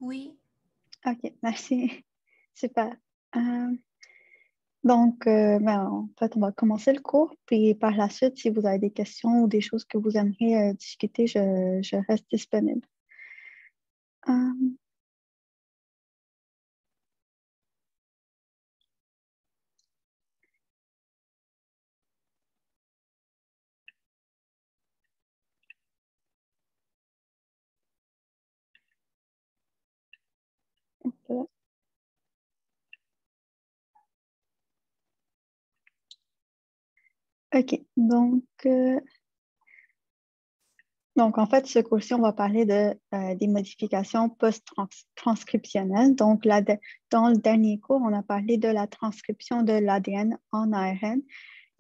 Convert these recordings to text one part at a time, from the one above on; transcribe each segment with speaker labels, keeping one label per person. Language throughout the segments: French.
Speaker 1: Oui.
Speaker 2: OK, merci. Super. Euh, en fait, on va commencer le cours, puis par la suite, si vous avez des questions ou des choses que vous aimeriez discuter, je reste disponible. Euh, OK, donc, en fait, ce cours-ci, on va parler des modifications post-transcriptionnelles. Donc, dans le dernier cours, on a parlé de la transcription de l'ADN en ARN.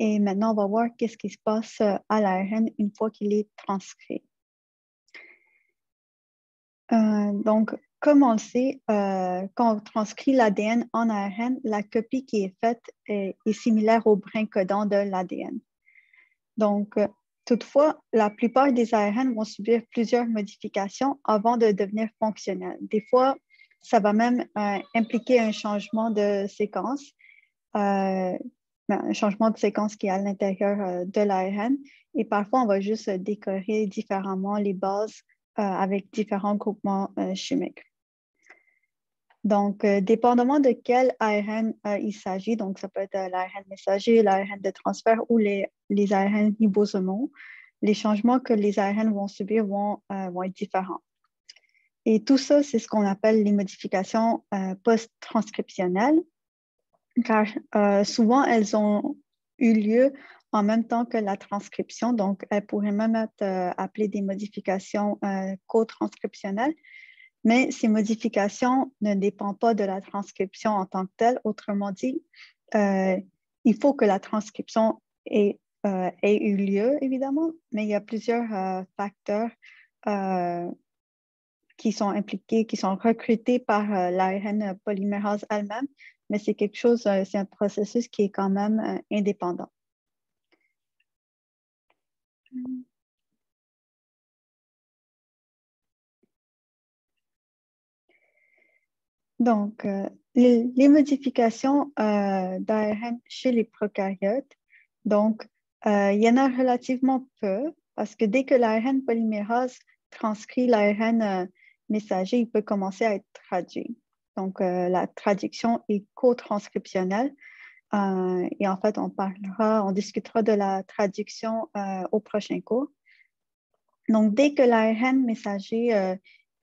Speaker 2: Et maintenant, on va voir qu'est-ce qui se passe à l'ARN une fois qu'il est transcrit. Donc, comme on le sait, quand on transcrit l'ADN en ARN, la copie qui est faite est similaire au brin codant de l'ADN. Donc, toutefois, la plupart des ARN vont subir plusieurs modifications avant de devenir fonctionnels. Des fois, ça va même impliquer un changement de séquence, un changement de séquence qui est à l'intérieur de l'ARN. Et parfois, on va juste décorer différemment les bases avec différents groupements chimiques. Donc, dépendamment de quel ARN il s'agit, donc ça peut être l'ARN messager, l'ARN de transfert ou les ARN ribosomaux, les changements que les ARN vont subir vont être différents. Et tout ça, c'est ce qu'on appelle les modifications post-transcriptionnelles, car souvent, elles ont eu lieu en même temps que la transcription, donc elles pourraient même être appelées des modifications co-transcriptionnelles. Mais ces modifications ne dépendent pas de la transcription en tant que telle. Autrement dit, il faut que la transcription ait eu lieu, évidemment, mais il y a plusieurs facteurs qui sont impliqués, qui sont recrutés par l'ARN polymérase elle-même, mais c'est quelque chose, c'est un processus qui est quand même indépendant. Donc, les modifications d'ARN chez les prokaryotes, donc, il y en a relativement peu parce que dès que l'ARN polymérase transcrit l'ARN messager, il peut commencer à être traduit. Donc, la traduction est co-transcriptionnelle et en fait, on discutera de la traduction au prochain cours. Donc, dès que l'ARN messager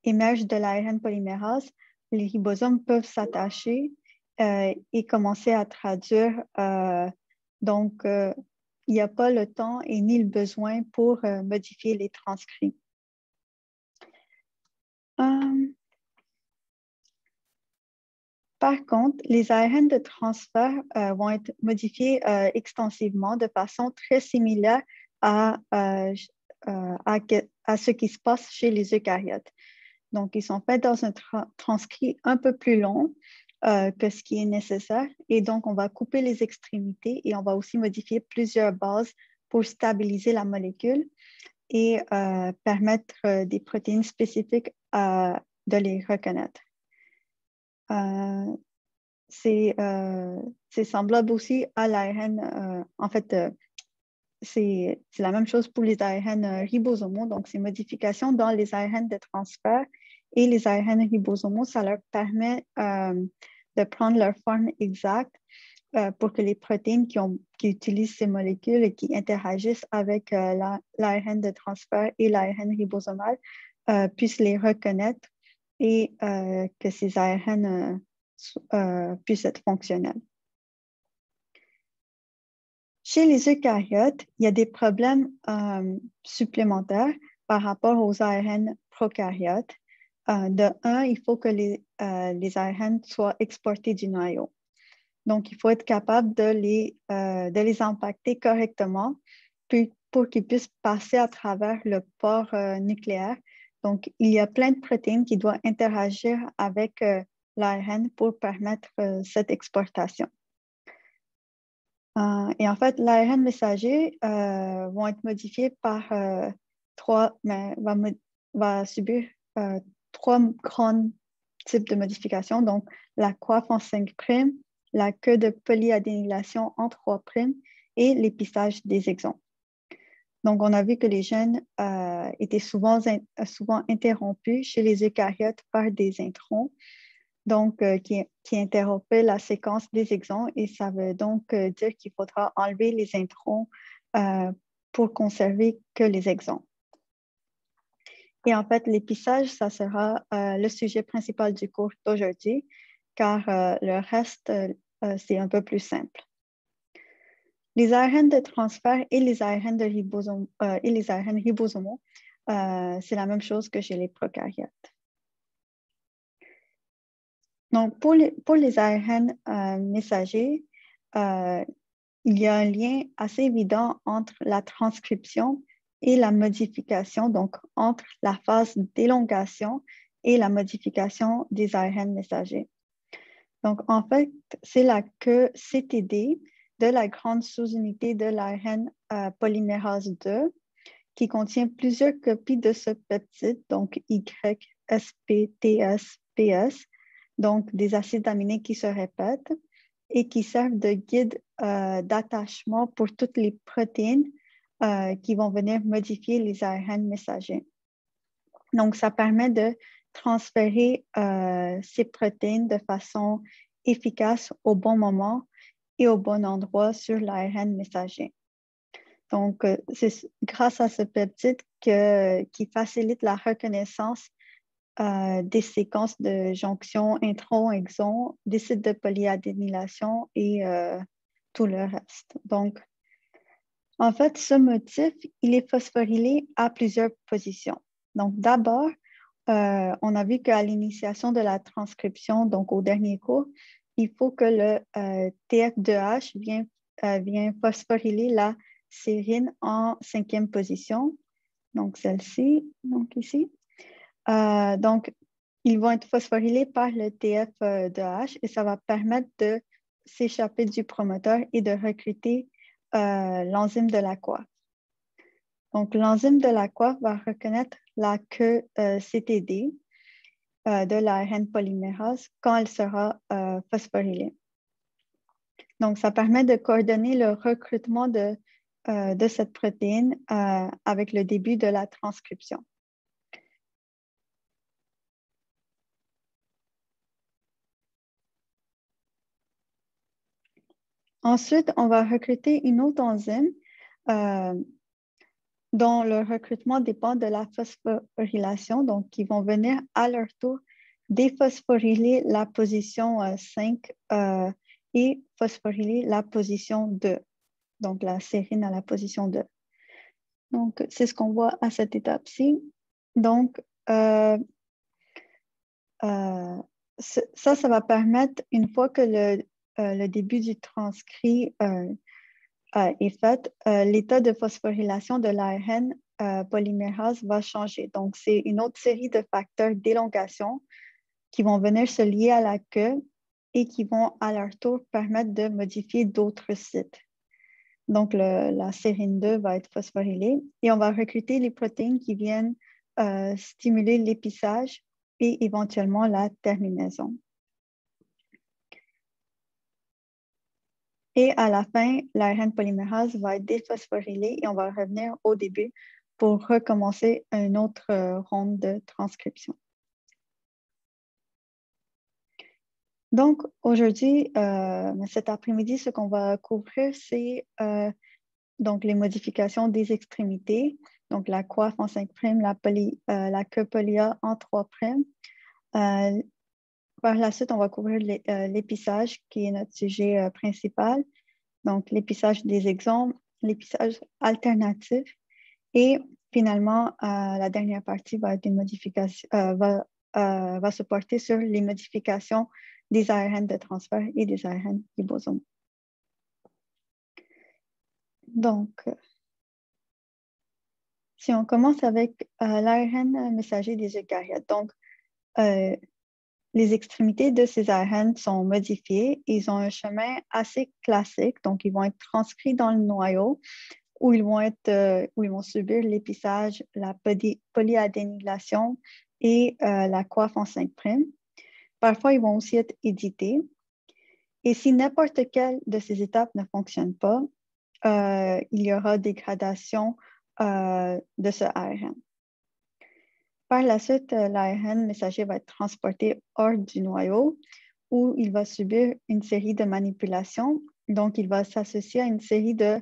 Speaker 2: émerge de l'ARN polymérase, les ribosomes peuvent s'attacher et commencer à traduire. Donc, il n'y a pas le temps et ni le besoin pour modifier les transcrits. Par contre, les ARN de transfert vont être modifiés extensivement de façon très similaire à ce qui se passe chez les eucaryotes. Donc, ils sont faits dans un transcrit un peu plus long que ce qui est nécessaire. Et donc, on va couper les extrémités et on va aussi modifier plusieurs bases pour stabiliser la molécule et permettre des protéines spécifiques de les reconnaître. C'est semblable aussi à l'ARN. En fait, c'est la même chose pour les ARN ribosomaux. Donc, ces modifications dans les ARN de transfert et les ARN ribosomaux, ça leur permet de prendre leur forme exacte pour que les protéines qui utilisent ces molécules et qui interagissent avec l'ARN de transfert et l'ARN ribosomal puissent les reconnaître et que ces ARN puissent être fonctionnels. Chez les eucaryotes, il y a des problèmes supplémentaires par rapport aux ARN prokaryotes. De un, il faut que les ARN soient exportés du noyau. Donc, il faut être capable de les impacter correctement pour qu'ils puissent passer à travers le pore nucléaire. Donc, il y a plein de protéines qui doivent interagir avec l'ARN pour permettre cette exportation. Et en fait, l'ARN messager vont être modifiés par va subir trois grandes types de modifications, donc la coiffe en 5', la queue de polyadénylation en 3' et l'épissage des exons. Donc, on a vu que les gènes étaient souvent interrompus chez les eucaryotes par des introns, donc qui interrompaient la séquence des exons, et ça veut donc dire qu'il faudra enlever les introns pour conserver que les exons. Et en fait, l'épissage, ça sera le sujet principal du cours d'aujourd'hui, car le reste, c'est un peu plus simple. Les ARN de transfert et les ARN ribosomaux, c'est la même chose que chez les prokaryotes. Donc, pour les ARN messagers, il y a un lien assez évident entre la transcription et la modification, donc entre la phase d'élongation et la modification des ARN messagers. Donc, en fait, c'est la queue CTD de la grande sous-unité de l'ARN polymérase 2 qui contient plusieurs copies de ce peptide, donc YSPTS-PS, donc des acides aminés qui se répètent et qui servent de guide d'attachement pour toutes les protéines qui vont venir modifier les ARN messagers. Donc, ça permet de transférer ces protéines de façon efficace au bon moment et au bon endroit sur l'ARN messager. Donc, c'est grâce à ce peptide qui facilite la reconnaissance des séquences de jonction intron-exon, des sites de polyadénylation et tout le reste. Donc, en fait, ce motif, il est phosphorylé à plusieurs positions. Donc, d'abord, on a vu qu'à l'initiation de la transcription, donc au dernier cours, il faut que le TF2H vienne phosphoryler la sérine en 5e position. Donc, celle-ci, donc ici. Donc, ils vont être phosphorylés par le TF2H et ça va permettre de s'échapper du promoteur et de recruter l'enzyme de la coiffe. Donc, l'enzyme de la coiffe va reconnaître la queue CTD de l'ARN polymérase quand elle sera phosphorylée. Donc, ça permet de coordonner le recrutement de cette protéine avec le début de la transcription. Ensuite, on va recruter une autre enzyme dont le recrutement dépend de la phosphorylation, donc qui vont venir à leur tour déphosphoryler la position 5 et phosphoryler la position 2, donc la sérine à la position 2. Donc, c'est ce qu'on voit à cette étape-ci. Donc, ça va permettre, une fois que le début du transcrit est fait, l'état de phosphorylation de l'ARN polymérase va changer. Donc, c'est une autre série de facteurs d'élongation qui vont venir se lier à la queue et qui vont à leur tour permettre de modifier d'autres sites. Donc, la sérine 2 va être phosphorylée et on va recruter les protéines qui viennent stimuler l'épissage et éventuellement la terminaison. Et à la fin, l'ARN polymérase va être déphosphorylé et on va revenir au début pour recommencer une autre ronde de transcription. Donc, aujourd'hui, cet après-midi, ce qu'on va couvrir, c'est donc les modifications des extrémités, donc la coiffe en 5', la queue polia en 3'. Par la suite, on va couvrir l'épissage, qui est notre sujet principal. Donc, l'épissage des exons, l'épissage alternatif. Et finalement, la dernière partie va être une modification, va se porter sur les modifications des ARN de transfert et des ARN ribosomes. Donc, si on commence avec l'ARN messager des eucaryotes, donc les extrémités de ces ARN sont modifiées. Ils ont un chemin assez classique, donc ils vont être transcrits dans le noyau où ils vont subir l'épissage, la polyadénylation et la coiffe en 5'. Parfois, ils vont aussi être édités. Et si n'importe quelle de ces étapes ne fonctionne pas, il y aura dégradation de ce ARN. Par la suite, l'ARN messager va être transporté hors du noyau où il va subir une série de manipulations. Donc, il va s'associer à une série de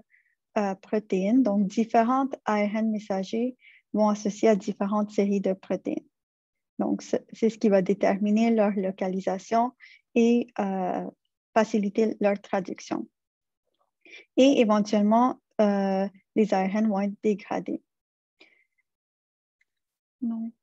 Speaker 2: protéines. Donc, différentes ARN messagers vont associer à différentes séries de protéines. Donc, c'est ce qui va déterminer leur localisation et faciliter leur traduction. Et éventuellement, les ARN vont être dégradés. Donc,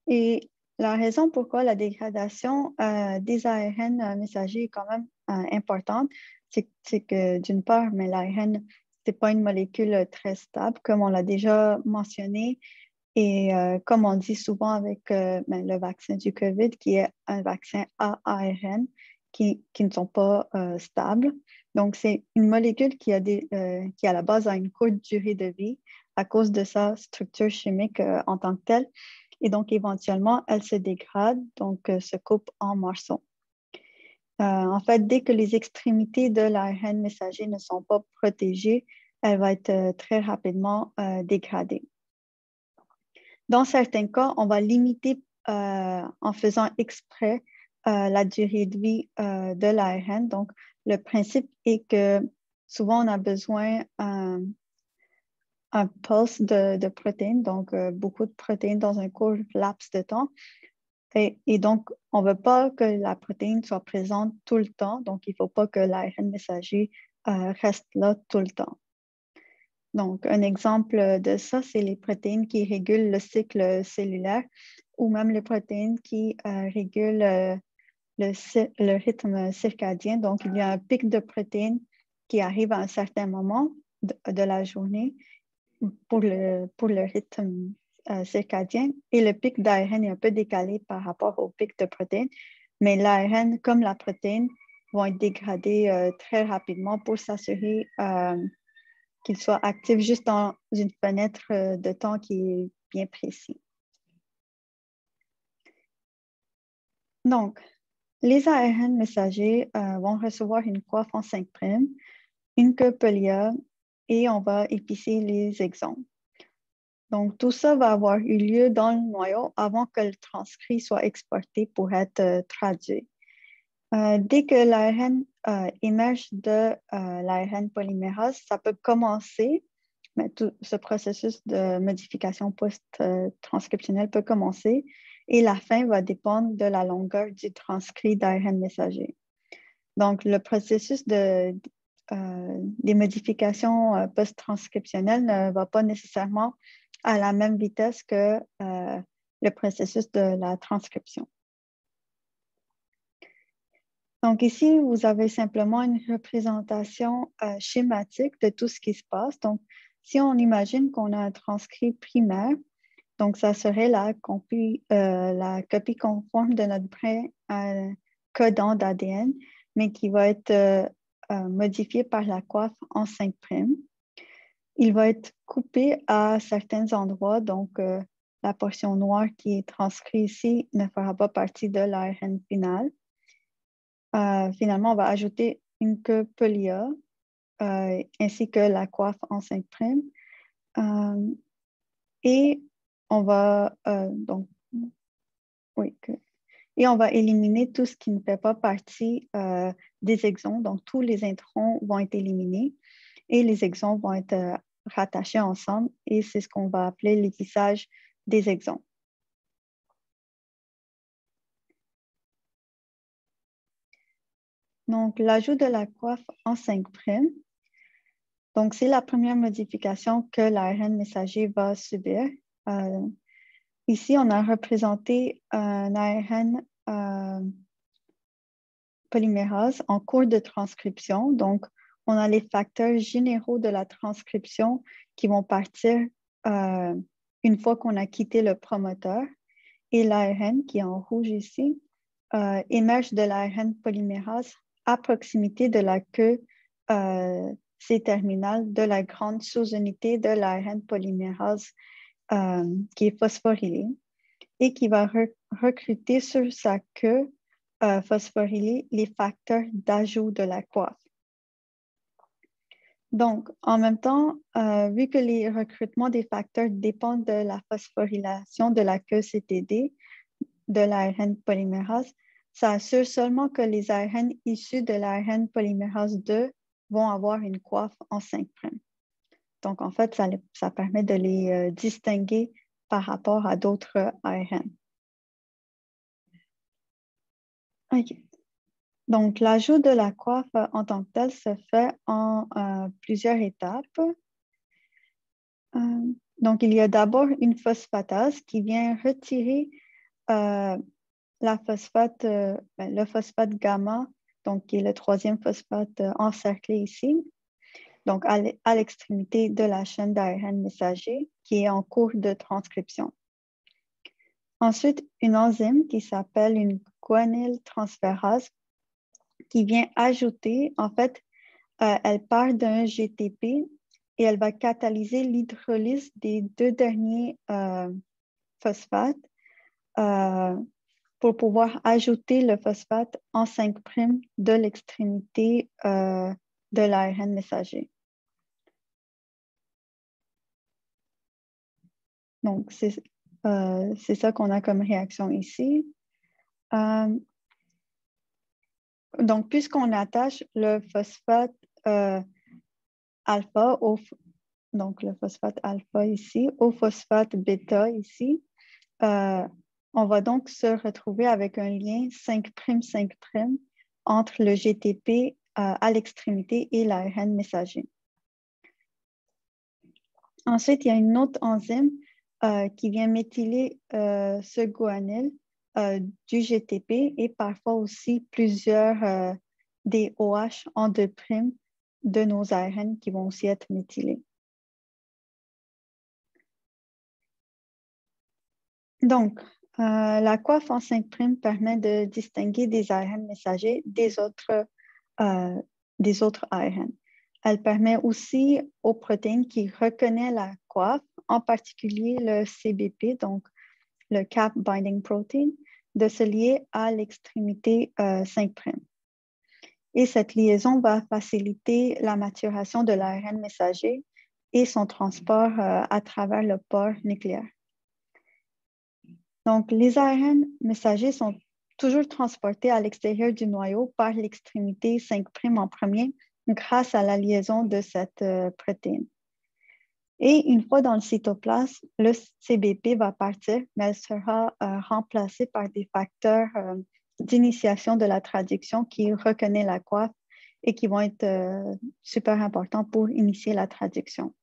Speaker 2: et la raison pourquoi la dégradation des ARN messagers est quand même importante, c'est que d'une part, mais l'ARN, ce n'est pas une molécule très stable, comme on l'a déjà mentionné, et comme on dit souvent avec le vaccin du COVID, qui est un vaccin à ARN, qui ne sont pas stables. Donc, c'est une molécule qui, à la base, a une courte durée de vie à cause de sa structure chimique en tant que telle. Et donc, éventuellement, elle se dégrade, donc se coupe en morceaux. En fait, dès que les extrémités de l'ARN messager ne sont pas protégées, elle va être très rapidement dégradée. Dans certains cas, on va limiter en faisant exprès la durée de vie de l'ARN. Donc, le principe est que souvent, on a besoin un pulse de protéines, donc beaucoup de protéines dans un court laps de temps. Et donc, on ne veut pas que la protéine soit présente tout le temps. Donc, il ne faut pas que l'ARN messager reste là tout le temps. Donc, un exemple de ça, c'est les protéines qui régulent le cycle cellulaire ou même les protéines qui régulent le rythme circadien. Donc, il y a un pic de protéines qui arrive à un certain moment de la journée pour le rythme circadien. Et le pic d'ARN est un peu décalé par rapport au pic de protéines. Mais l'ARN, comme la protéine, vont être dégradés très rapidement pour s'assurer qu'il soit actif juste dans une fenêtre de temps qui est bien précise. Donc, les ARN messagers vont recevoir une coiffe en 5', une queue polia, et on va épicer les exons. Donc, tout ça va avoir eu lieu dans le noyau avant que le transcrit soit exporté pour être traduit. Dès que l'ARN émerge de l'ARN polymérase, ça peut commencer, mais tout ce processus de modification post-transcriptionnelle peut commencer et la fin va dépendre de la longueur du transcrit d'ARN messager. Donc, le processus des modifications post-transcriptionnelles ne va pas nécessairement à la même vitesse que le processus de la transcription. Donc ici, vous avez simplement une représentation schématique de tout ce qui se passe. Donc, si on imagine qu'on a un transcrit primaire, donc ça serait la copie conforme de notre brin codant d'ADN, mais qui va être modifié par la coiffe en 5'. Il va être coupé à certains endroits, donc la portion noire qui est transcrite ici ne fera pas partie de l'ARN final. Finalement, on va ajouter une queue polia ainsi que la coiffe en 5'. Et on va et on va éliminer tout ce qui ne fait pas partie des exons. Donc, tous les introns vont être éliminés et les exons vont être rattachés ensemble et c'est ce qu'on va appeler l'épissage des exons. Donc, l'ajout de la coiffe en 5'. Donc, c'est la première modification que l'ARN messager va subir. Ici, on a représenté un ARN polymérase en cours de transcription. Donc, on a les facteurs généraux de la transcription qui vont partir une fois qu'on a quitté le promoteur. Et l'ARN, qui est en rouge ici, émerge de l'ARN polymérase à proximité de la queue C-terminale de la grande sous-unité de l'ARN polymérase qui est phosphorylée et qui va recruter sur sa queue phosphorylée les facteurs d'ajout de la coiffe. Donc, en même temps, vu que les recrutements des facteurs dépendent de la phosphorylation de la queue CTD de l'ARN polymérase, ça assure seulement que les ARN issus de l'ARN polymérase 2 vont avoir une coiffe en 5'. Donc, en fait, ça permet de les distinguer par rapport à d'autres ARN. OK. Donc, l'ajout de la coiffe en tant que tel se fait en plusieurs étapes. Donc, il y a d'abord une phosphatase qui vient retirer le phosphate gamma, donc qui est le troisième phosphate encerclé ici, donc à l'extrémité de la chaîne d'ARN messager qui est en cours de transcription. Ensuite, une enzyme qui s'appelle une guanyltransférase qui vient ajouter, en fait, elle part d'un GTP et elle va catalyser l'hydrolyse des deux derniers phosphates pour pouvoir ajouter le phosphate en 5' de l'extrémité de l'ARN messager. Donc, c'est ça qu'on a comme réaction ici. Donc, puisqu'on attache le phosphate alpha, donc le phosphate alpha ici, au phosphate bêta ici, on va donc se retrouver avec un lien 5', 5' entre le GTP à l'extrémité et l'ARN messager. Ensuite, il y a une autre enzyme qui vient méthyler ce guanyl du GTP et parfois aussi plusieurs des OH en 2' de nos ARN qui vont aussi être méthylés. Donc, la coiffe en 5' permet de distinguer des ARN messagers des autres ARN. Elle permet aussi aux protéines qui reconnaissent la coiffe, en particulier le CBP, donc le Cap Binding Protein, de se lier à l'extrémité 5'. Et cette liaison va faciliter la maturation de l'ARN messager et son transport à travers le pore nucléaire. Donc, les ARN messagers sont toujours transportés à l'extérieur du noyau par l'extrémité 5' en premier grâce à la liaison de cette protéine. Et une fois dans le cytoplasme, le CBP va partir, mais elle sera remplacée par des facteurs d'initiation de la traduction qui reconnaissent la coiffe et qui vont être super importants pour initier la traduction.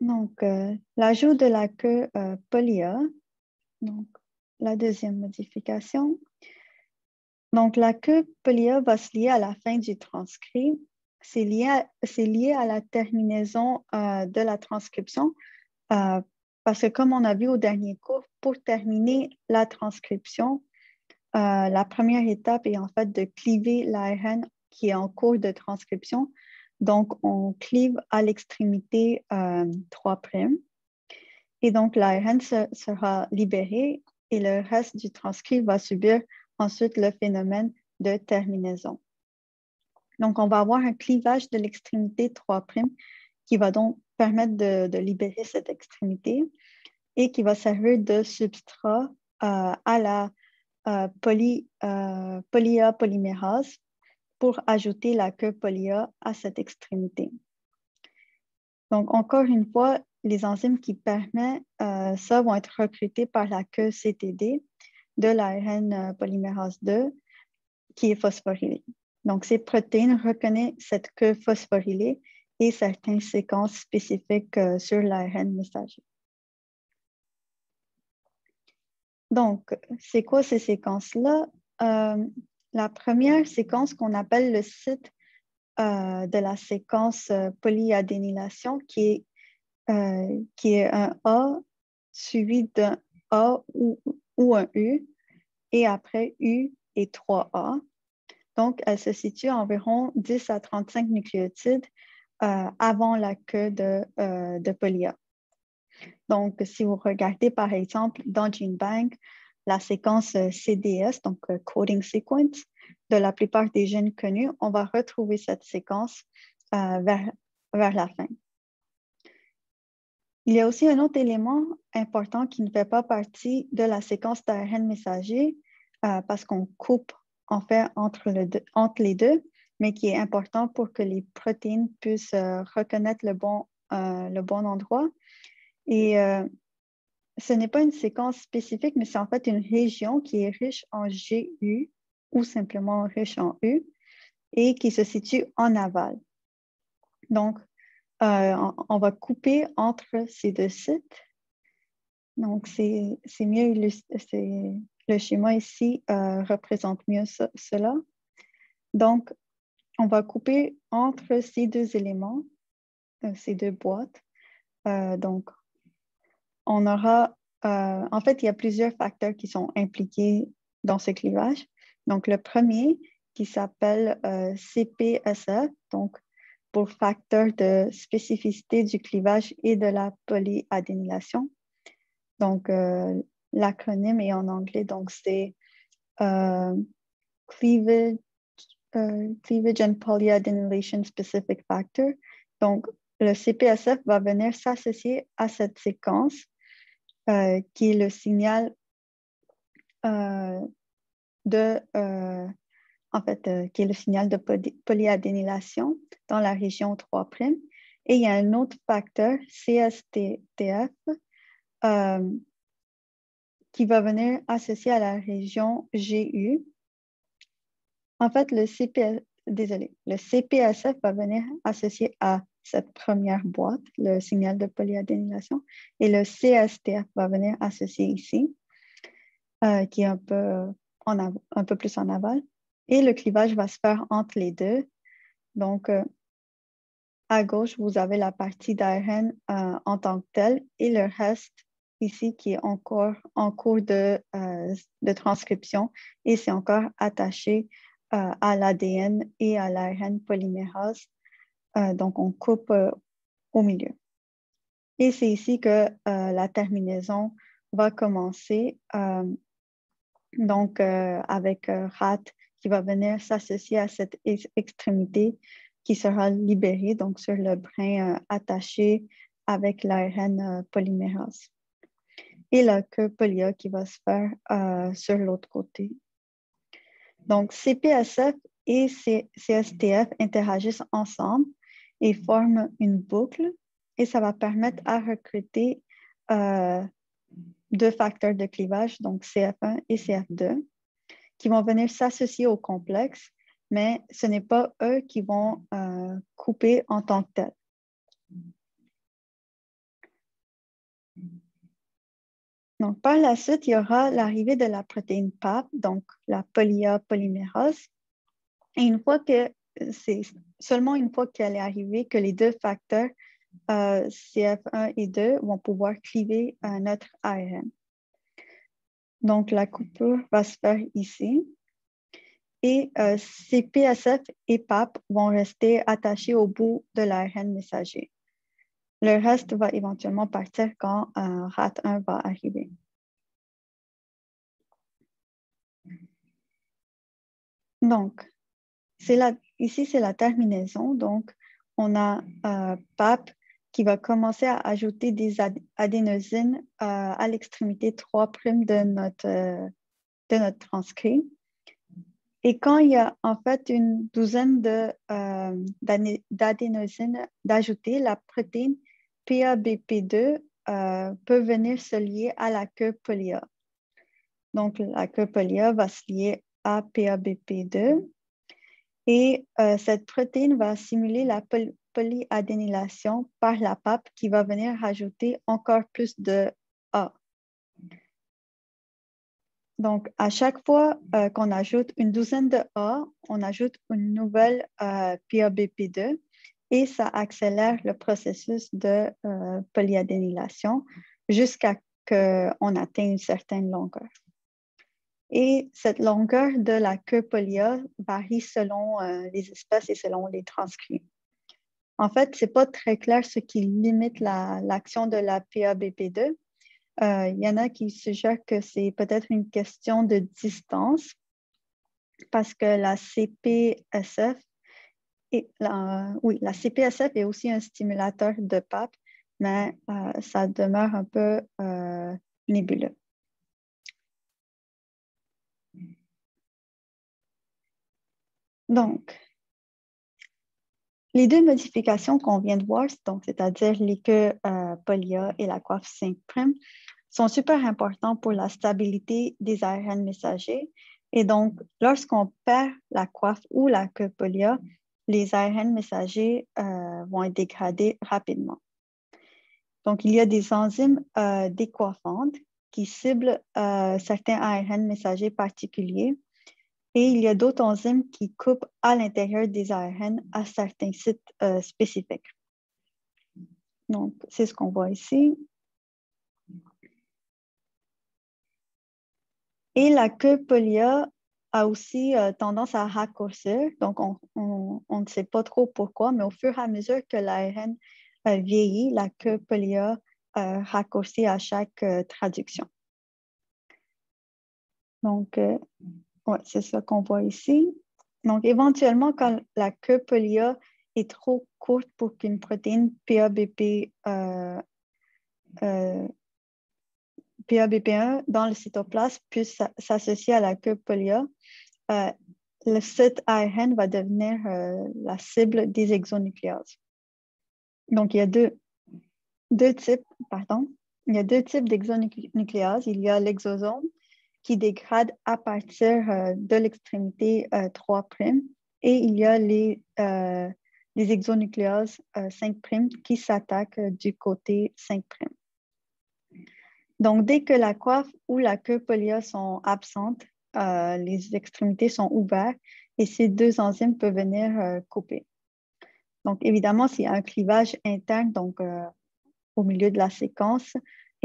Speaker 2: Donc, l'ajout de la queue POLY-A, donc la deuxième modification. Donc, la queue POLY-A va se lier à la fin du transcrit. C'est lié à la terminaison de la transcription parce que comme on a vu au dernier cours, pour terminer la transcription, la première étape est en fait de cliver l'ARN qui est en cours de transcription. Donc, on clive à l'extrémité 3'. Et donc, l'ARN sera libéré et le reste du transcrit va subir ensuite le phénomène de terminaison. Donc, on va avoir un clivage de l'extrémité 3' qui va donc permettre de libérer cette extrémité et qui va servir de substrat à la POLY-A polymérase pour ajouter la queue POLY-A à cette extrémité. Donc, encore une fois, les enzymes qui permettent ça vont être recrutées par la queue CTD de l'ARN polymérase 2 qui est phosphorylée. Donc, ces protéines reconnaissent cette queue phosphorylée et certaines séquences spécifiques sur l'ARN messager. Donc, c'est quoi ces séquences-là? La première séquence qu'on appelle le site de la séquence polyadénylation qui est un A suivi d'un A ou un U et après U et 3A. Donc, elle se situe à environ 10 à 35 nucléotides avant la queue de poly-A. Donc, si vous regardez par exemple dans GenBank, la séquence CDS, donc Coding Sequence, de la plupart des gènes connus, on va retrouver cette séquence vers la fin. Il y a aussi un autre élément important qui ne fait pas partie de la séquence d'ARN messager parce qu'on coupe en fait entre les deux, mais qui est important pour que les protéines puissent reconnaître le bon endroit. Et ce n'est pas une séquence spécifique, mais c'est en fait une région qui est riche en GU ou simplement riche en U et qui se situe en aval. Donc, on va couper entre ces deux sites. Donc, c'est mieux illustré. Le schéma ici représente mieux cela. Donc, on va couper entre ces deux éléments, ces deux boîtes. Donc, on aura, en fait, il y a plusieurs facteurs qui sont impliqués dans ce clivage. Donc, le premier qui s'appelle CPSF, donc pour facteur de spécificité du clivage et de la polyadénylation. Donc, l'acronyme est en anglais, donc c'est cleavage and polyadenylation specific factor. Donc, le CPSF va venir s'associer à cette séquence qui est le signal qui est le signal de polyadénylation dans la région 3'. Et il y a un autre facteur, CSTF, qui va venir associer à la région GU. En fait, le CPSF va venir associer à cette première boîte, le signal de polyadénylation, et le CSTF va venir associer ici, qui est un peu plus en aval. Et le clivage va se faire entre les deux. Donc, à gauche, vous avez la partie d'ARN en tant que telle et le reste ici qui est encore en cours de transcription et c'est encore attaché à l'ADN et à l'ARN polymérase. Donc, on coupe au milieu. Et c'est ici que la terminaison va commencer. Donc, avec RAT qui va venir s'associer à cette extrémité qui sera libérée, donc sur le brin attaché avec l'ARN polymérase. Et la queue poly-A qui va se faire sur l'autre côté. Donc, CPSF et CSTF interagissent ensemble et forment une boucle et ça va permettre à recruter deux facteurs de clivage, donc CF1 et CF2, qui vont venir s'associer au complexe, mais ce n'est pas eux qui vont couper en tant que tel. Donc, par la suite, il y aura l'arrivée de la protéine PAP, donc la poly-A polymérase. Et seulement une fois qu'elle est arrivée que les deux facteurs CF1 et 2 vont pouvoir cliver notre ARN. Donc, la coupure va se faire ici. Et CPSF et PAP vont rester attachés au bout de l'ARN messager. Le reste va éventuellement partir quand RAT1 va arriver. Donc, ici, c'est la terminaison. Donc, on a PAP qui va commencer à ajouter des adénosines à l'extrémité 3' de notre transcrit. Et quand il y a en fait une douzaine d'adénosines d'ajoutées, la protéine PABP2 peut venir se lier à la queue poly-A. Donc, la queue poly-A va se lier à PABP2 et cette protéine va simuler la polyadénylation par la PAP qui va venir rajouter encore plus de A. Donc, à chaque fois qu'on ajoute une douzaine de A, on ajoute une nouvelle PABP2 et ça accélère le processus de polyadénylation jusqu'à ce qu'on atteigne une certaine longueur. Et cette longueur de la queue poly-A varie selon les espèces et selon les transcrits. En fait, ce n'est pas très clair ce qui limite l'action de la PABP2. Il y en a qui suggèrent que c'est peut-être une question de distance parce que la CPSF la CPSF est aussi un stimulateur de PAP, mais ça demeure un peu nébuleux. Donc, les deux modifications qu'on vient de voir, c'est-à-dire l'équeu polya et la coiffe 5', sont super importants pour la stabilité des ARN messagers. Et donc, lorsqu'on perd la coiffe ou la queue polya, les ARN messagers vont être dégradés rapidement. Donc, il y a des enzymes décoiffantes qui ciblent certains ARN messagers particuliers. Et il y a d'autres enzymes qui coupent à l'intérieur des ARN à certains sites spécifiques. Donc, c'est ce qu'on voit ici. Et la queue polya a aussi tendance à raccourcir. Donc, on ne sait pas trop pourquoi, mais au fur et à mesure que l'ARN vieillit, la queue polya raccourcit à chaque traduction. Donc, ouais, c'est ça qu'on voit ici. Donc, éventuellement, quand la queue polya est trop courte pour qu'une protéine PABP1 dans le cytoplasme puisse s'associer à la queue polya, le site ARN va devenir la cible des exonucléases. Donc, il y a deux types d'exonucléases. Il y a l'exosome qui dégrade à partir de l'extrémité 3' et il y a les exonucléases 5' qui s'attaquent du côté 5'. Donc, dès que la coiffe ou la queue polya sont absentes, les extrémités sont ouvertes et ces deux enzymes peuvent venir couper. Donc, évidemment, s'il y a un clivage interne, donc au milieu de la séquence,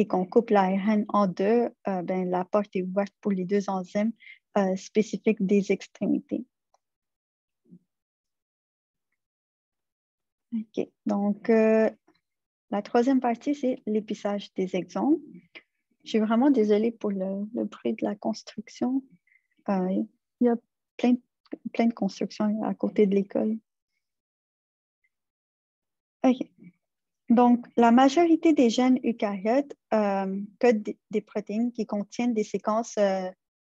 Speaker 2: et qu'on coupe l'ARN en deux, la porte est ouverte pour les deux enzymes spécifiques des extrémités. OK. Donc, la troisième partie, c'est l'épissage des exons. Je suis vraiment désolée pour le bruit de la construction. Il y a plein de constructions à côté de l'école. OK. Donc, la majorité des gènes eucaryotes codent des protéines qui contiennent des séquences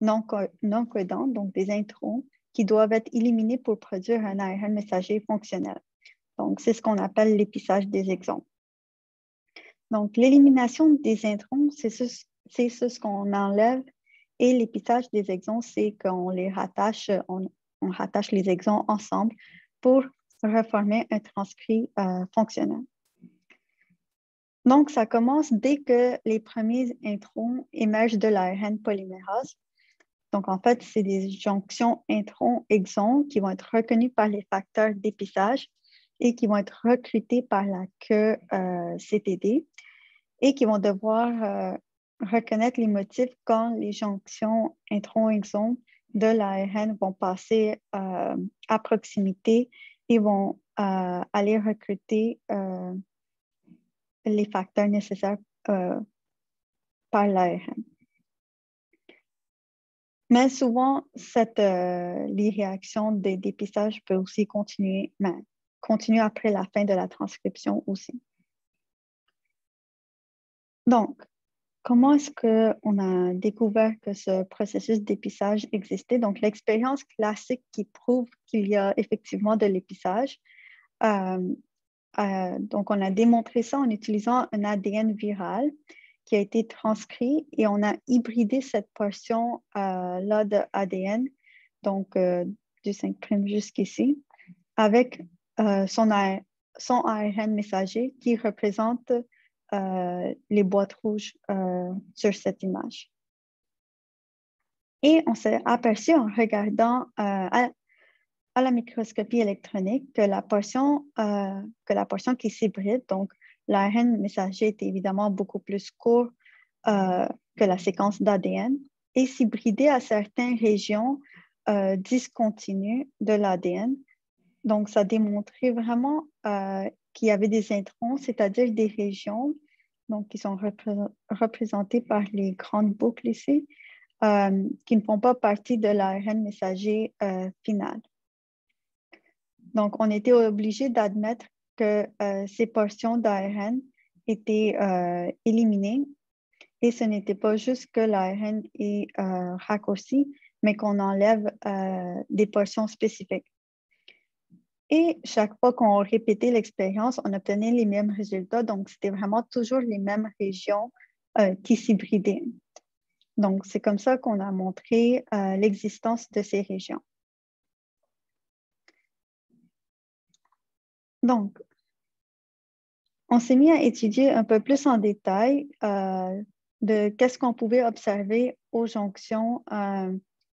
Speaker 2: non codantes, donc des introns, qui doivent être éliminées pour produire un ARN messager fonctionnel. Donc, c'est ce qu'on appelle l'épissage des exons. Donc, l'élimination des introns, c'est ce qu'on enlève, et l'épissage des exons, c'est qu'on les rattache, on rattache les exons ensemble pour reformer un transcrit fonctionnel. Donc, ça commence dès que les premiers introns émergent de l'ARN polymérase. Donc, en fait, c'est des jonctions intron-exon qui vont être reconnues par les facteurs d'épissage et qui vont être recrutés par la queue CTD et qui vont devoir reconnaître les motifs quand les jonctions intron-exon de l'ARN vont passer à proximité et vont aller recruter les facteurs nécessaires par l'ARN. Mais souvent, les réactions de dépistage peuvent aussi continuer après la fin de la transcription aussi. Donc, comment est-ce qu'on a découvert que ce processus d'épissage existait? Donc, l'expérience classique qui prouve qu'il y a effectivement de l'épissage. Donc, on a démontré ça en utilisant un ADN viral qui a été transcrit et on a hybridé cette portion-là de ADN, donc du 5' jusqu'ici, avec son ARN messager qui représente les boîtes rouges sur cette image. Et on s'est aperçu en regardant à la microscopie électronique que la portion qui s'hybride, donc l'ARN messager est évidemment beaucoup plus court que la séquence d'ADN et s'hybrider à certaines régions discontinues de l'ADN Donc, ça démontrait vraiment qu'il y avait des introns, c'est-à-dire des régions donc, qui sont représentées par les grandes boucles ici, qui ne font pas partie de l'ARN messager final. Donc, on était obligé d'admettre que ces portions d'ARN étaient éliminées et ce n'était pas juste que l'ARN est raccourci, mais qu'on enlève des portions spécifiques. Et chaque fois qu'on répétait l'expérience, on obtenait les mêmes résultats. Donc, c'était vraiment toujours les mêmes régions qui s'hybridaient. Donc, c'est comme ça qu'on a montré l'existence de ces régions. Donc, on s'est mis à étudier un peu plus en détail de qu'est-ce qu'on pouvait observer aux jonctions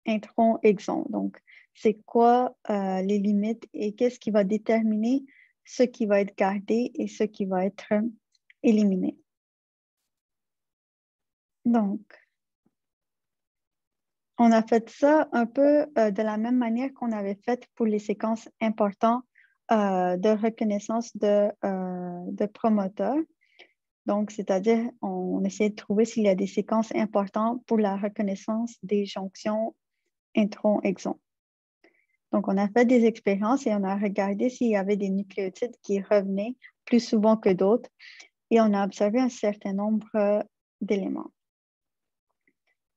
Speaker 2: intron-exon. Donc, c'est quoi les limites et qu'est-ce qui va déterminer ce qui va être gardé et ce qui va être éliminé. Donc, on a fait ça un peu de la même manière qu'on avait fait pour les séquences importantes de reconnaissance de promoteurs. Donc, c'est-à-dire, on essaie de trouver s'il y a des séquences importantes pour la reconnaissance des jonctions intron-exon. Donc, on a fait des expériences et on a regardé s'il y avait des nucléotides qui revenaient plus souvent que d'autres et on a observé un certain nombre d'éléments.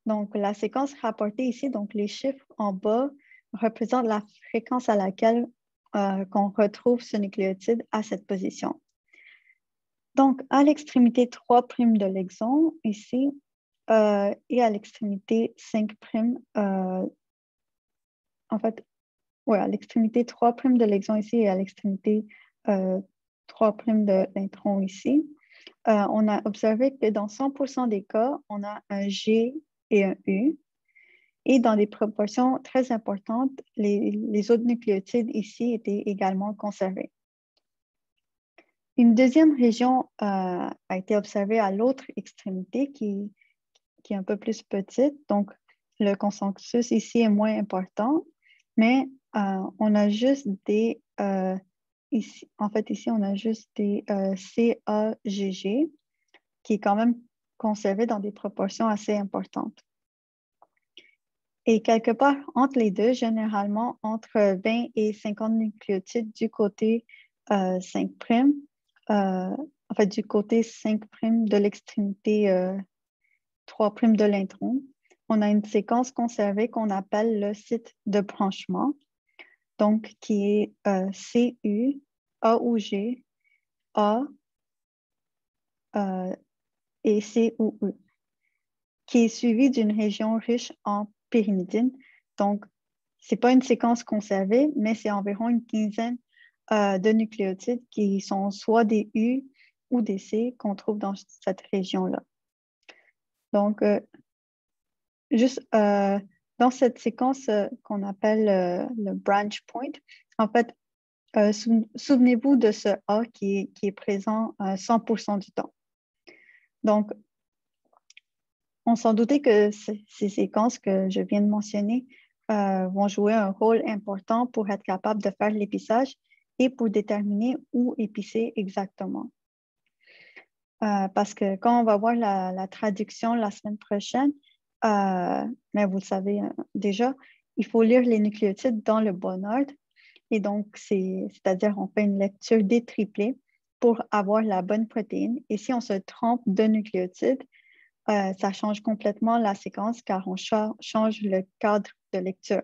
Speaker 2: Donc, la séquence rapportée ici, donc les chiffres en bas représentent la fréquence à laquelle qu'on retrouve ce nucléotide à cette position. Donc, à l'extrémité 3' de l'exon, ici, et à l'extrémité 5', en fait, ouais, à l'extrémité 3' de l'exon ici et à l'extrémité 3' de l'intron ici, on a observé que dans 100% des cas, on a un G et un U. Et dans des proportions très importantes, les autres nucléotides ici étaient également conservés. Une deuxième région a été observée à l'autre extrémité qui est un peu plus petite. Donc, le consensus ici est moins important, mais on a juste des... ici, en fait, ici, on a juste des CAGG qui est quand même conservé dans des proportions assez importantes. Et quelque part entre les deux, généralement entre 20 et 50 nucléotides du côté 5', en fait du côté 5' de l'extrémité 3' de l'intron, on a une séquence conservée qu'on appelle le site de branchement, donc qui est CU, AUG, A et CUE, qui est suivi d'une région riche en pyrimidine. Donc, ce n'est pas une séquence conservée, mais c'est environ une quinzaine de nucléotides qui sont soit des U ou des C qu'on trouve dans cette région-là. Donc, juste dans cette séquence qu'on appelle le branch point, en fait, souvenez-vous de ce A qui est présent 100% du temps. Donc, on s'en doutait que ces séquences que je viens de mentionner vont jouer un rôle important pour être capable de faire l'épissage et pour déterminer où épicer exactement. Parce que quand on va voir la traduction la semaine prochaine, mais vous le savez déjà, il faut lire les nucléotides dans le bon ordre. Et donc, c'est-à-dire on fait une lecture détriplée pour avoir la bonne protéine. Et si on se trompe de nucléotide, ça change complètement la séquence car on change le cadre de lecture.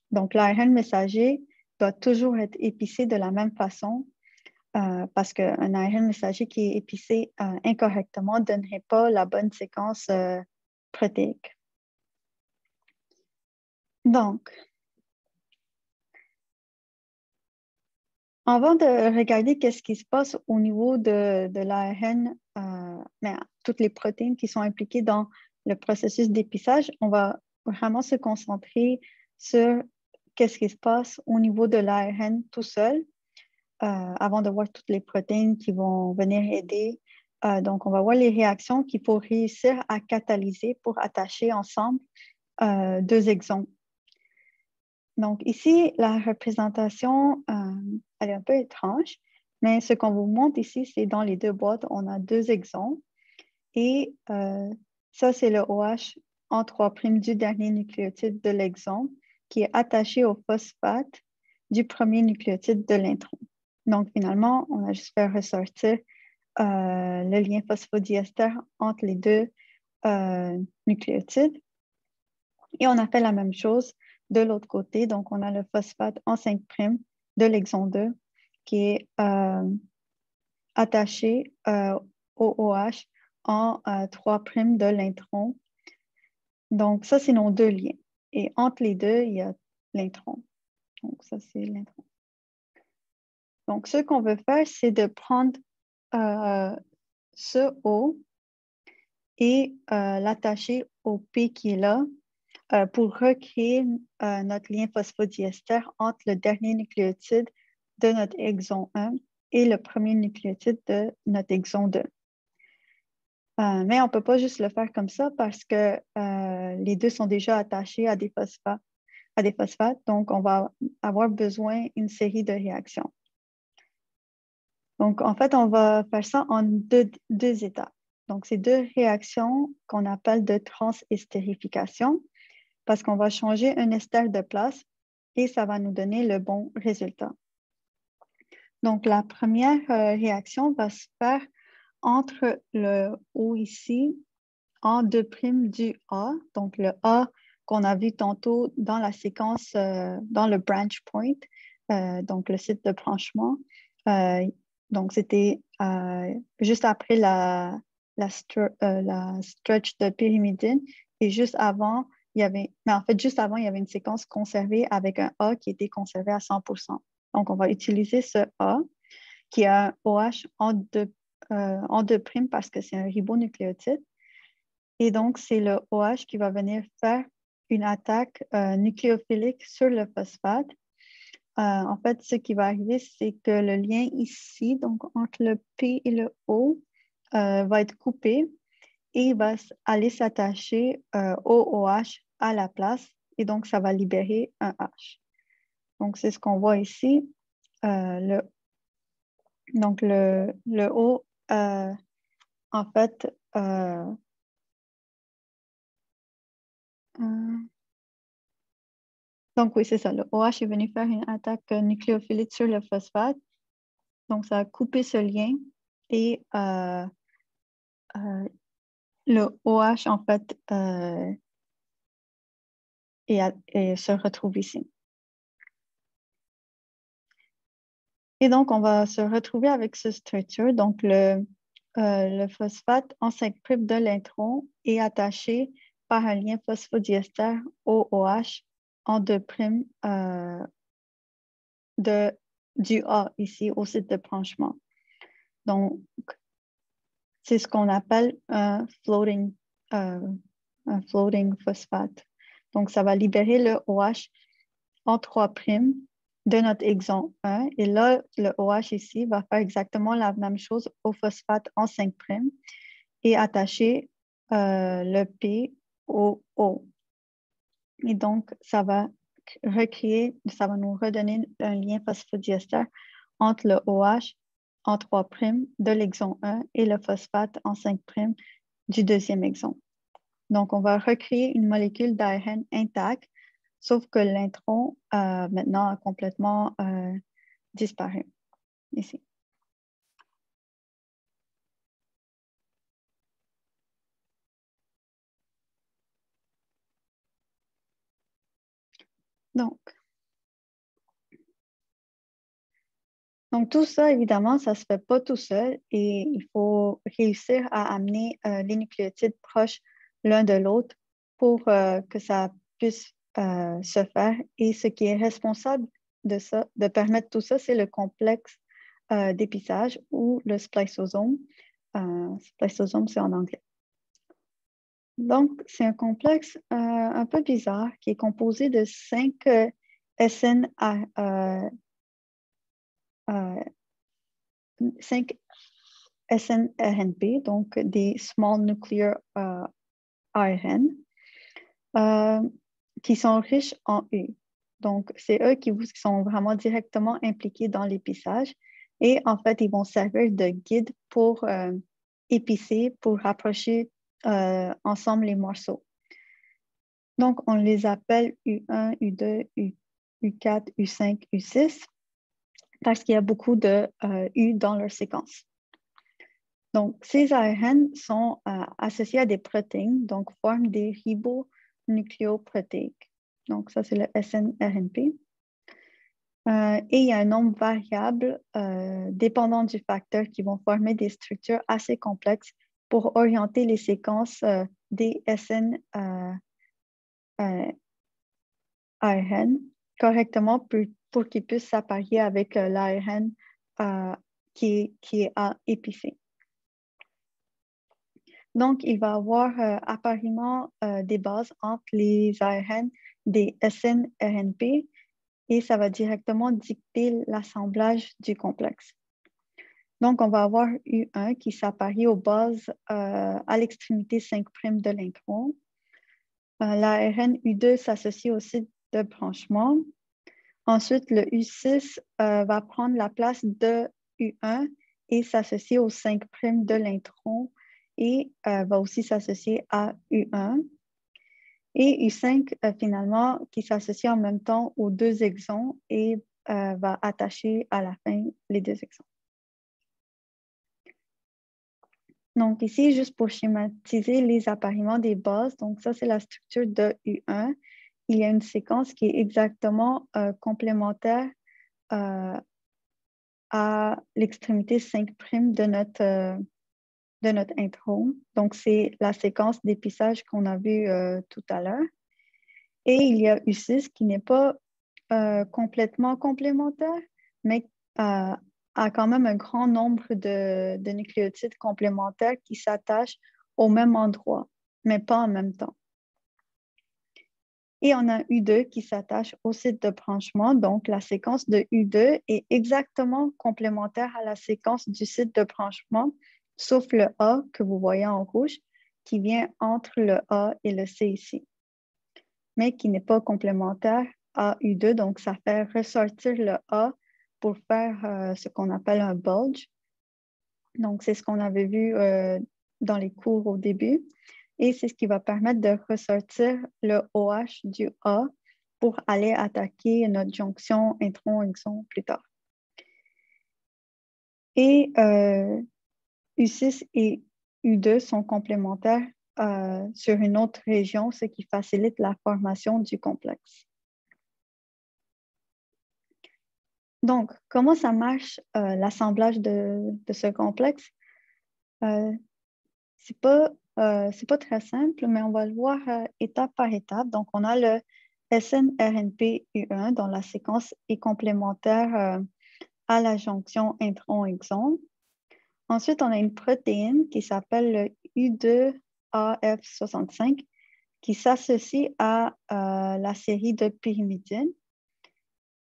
Speaker 2: Donc, l'ARN messager doit toujours être épicé de la même façon parce qu'un ARN messager qui est épicé incorrectement ne donnerait pas la bonne séquence protéique. Donc, avant de regarder qu'est-ce qui se passe au niveau de l'ARN, toutes les protéines qui sont impliquées dans le processus d'épissage, on va vraiment se concentrer sur qu'est-ce qui se passe au niveau de l'ARN tout seul, avant de voir toutes les protéines qui vont venir aider. Donc, on va voir les réactions qu'il faut réussir à catalyser pour attacher ensemble deux exons. Donc, ici, la représentation elle est un peu étrange, mais ce qu'on vous montre ici, c'est dans les deux boîtes, on a deux exons. Et ça, c'est le OH en 3' du dernier nucléotide de l'exon qui est attaché au phosphate du premier nucléotide de l'intron. Donc, finalement, on a juste fait ressortir le lien phosphodiester entre les deux nucléotides. Et on a fait la même chose de l'autre côté. Donc, on a le phosphate en 5' de l'exon 2 qui est attaché au OH en 3' de l'intron. Donc, ça, c'est nos deux liens. Et entre les deux, il y a l'intron. Donc, ça, c'est l'intron. Donc, ce qu'on veut faire, c'est de prendre ce O et l'attacher au P qui est là pour recréer notre lien phosphodiester entre le dernier nucléotide de notre exon 1 et le premier nucléotide de notre exon 2. Mais on ne peut pas juste le faire comme ça parce que les deux sont déjà attachés à des phosphates, donc on va avoir besoin d'une série de réactions. Donc, en fait, on va faire ça en deux étapes. Donc, c'est deux réactions qu'on appelle de transestérification parce qu'on va changer un ester de place et ça va nous donner le bon résultat. Donc, la première réaction va se faire entre le O ici en 2' du A, donc le A qu'on a vu tantôt dans la séquence, dans le branch point, donc le site de branchement. Donc, c'était juste après la stretch de pyrimidine et juste avant, juste avant, il y avait une séquence conservée avec un A qui était conservé à 100%. Donc, on va utiliser ce A qui a un OH en 2' parce que c'est un ribonucléotide. Et donc, c'est le OH qui va venir faire une attaque nucléophilique sur le phosphate. En fait, ce qui va arriver, c'est que le lien ici, donc entre le P et le O, va être coupé et il va aller s'attacher au OH à la place. Et donc, ça va libérer un H. Donc, c'est ce qu'on voit ici. Donc, le O, en fait, donc oui, c'est ça. Le OH est venu faire une attaque nucléophilique sur le phosphate. Donc, ça a coupé ce lien et le OH, en fait, et se retrouve ici. Et donc, on va se retrouver avec ce structure. Donc, le phosphate en 5' de l'intron est attaché par un lien phosphodiester au OH en 2' du A ici au site de branchement. Donc, c'est ce qu'on appelle un floating phosphate. Donc, ça va libérer le OH en 3' de notre exon 1. Et là, le OH ici va faire exactement la même chose au phosphate en 5' et attacher le P au O. Et donc, ça va nous redonner un lien phosphodiester entre le OH en 3' de l'exon 1 et le phosphate en 5' du deuxième exon. Donc, on va recréer une molécule d'ARN intacte, sauf que l'intron maintenant a complètement disparu ici. Donc, tout ça, évidemment, ça ne se fait pas tout seul et il faut réussir à amener les nucléotides proches l'un de l'autre pour que ça puisse se faire. Et ce qui est responsable de ça, de permettre tout ça, c'est le complexe d'épissage ou le spliceosome. Spliceosome, c'est en anglais. Donc, c'est un complexe un peu bizarre qui est composé de 5 SN 5 SNRNP, donc des small nuclear ARN, qui sont riches en U. Donc, c'est eux qui sont vraiment directement impliqués dans l'épissage. Et en fait, ils vont servir de guide pour épicer, pour rapprocher ensemble les morceaux. Donc, on les appelle U1, U2, U4, U5, U6 parce qu'il y a beaucoup de U dans leur séquence. Donc, ces ARN sont associés à des protéines, donc forment des ribonucléoprotéiques. Donc, ça, c'est le SNRNP. Et il y a un nombre variable dépendant du facteur qui vont former des structures assez complexes pour orienter les séquences des SNRN correctement pour qu'ils puissent s'apparier avec l'ARN qui est à épicer. Donc, il va y avoir apparemment des bases entre les ARN des SNRNP et ça va directement dicter l'assemblage du complexe. Donc, on va avoir U1 qui s'apparie aux bases à l'extrémité 5' de l'intron. L'ARN U2 s'associe au site de branchement. Ensuite, le U6 va prendre la place de U1 et s'associer au 5' de l'intron et va aussi s'associer à U1. Et U5, finalement, qui s'associe en même temps aux deux exons et va attacher à la fin les deux exons. Donc ici, juste pour schématiser les appariements des bases, donc ça, c'est la structure de U1. Il y a une séquence qui est exactement complémentaire à l'extrémité 5' de notre intron. Donc, c'est la séquence d'épissage qu'on a vue tout à l'heure. Et il y a U6 qui n'est pas complètement complémentaire, mais a quand même un grand nombre de nucléotides complémentaires qui s'attachent au même endroit, mais pas en même temps. Et on a U2 qui s'attache au site de branchement. Donc, la séquence de U2 est exactement complémentaire à la séquence du site de branchement, sauf le A que vous voyez en rouge, qui vient entre le A et le C ici, mais qui n'est pas complémentaire à U2. Donc, ça fait ressortir le A pour faire ce qu'on appelle un bulge. Donc, c'est ce qu'on avait vu dans les cours au début. Et c'est ce qui va permettre de ressortir le OH du A pour aller attaquer notre jonction intron-exon plus tard. Et U6 et U2 sont complémentaires sur une autre région, ce qui facilite la formation du complexe. Donc, comment ça marche l'assemblage de ce complexe? C'est pas très simple, mais on va le voir étape par étape. Donc, on a le SNRNP-U1 dont la séquence est complémentaire à la jonction intron-exon. Ensuite, on a une protéine qui s'appelle le U2AF65 qui s'associe à la série de pyrimidine.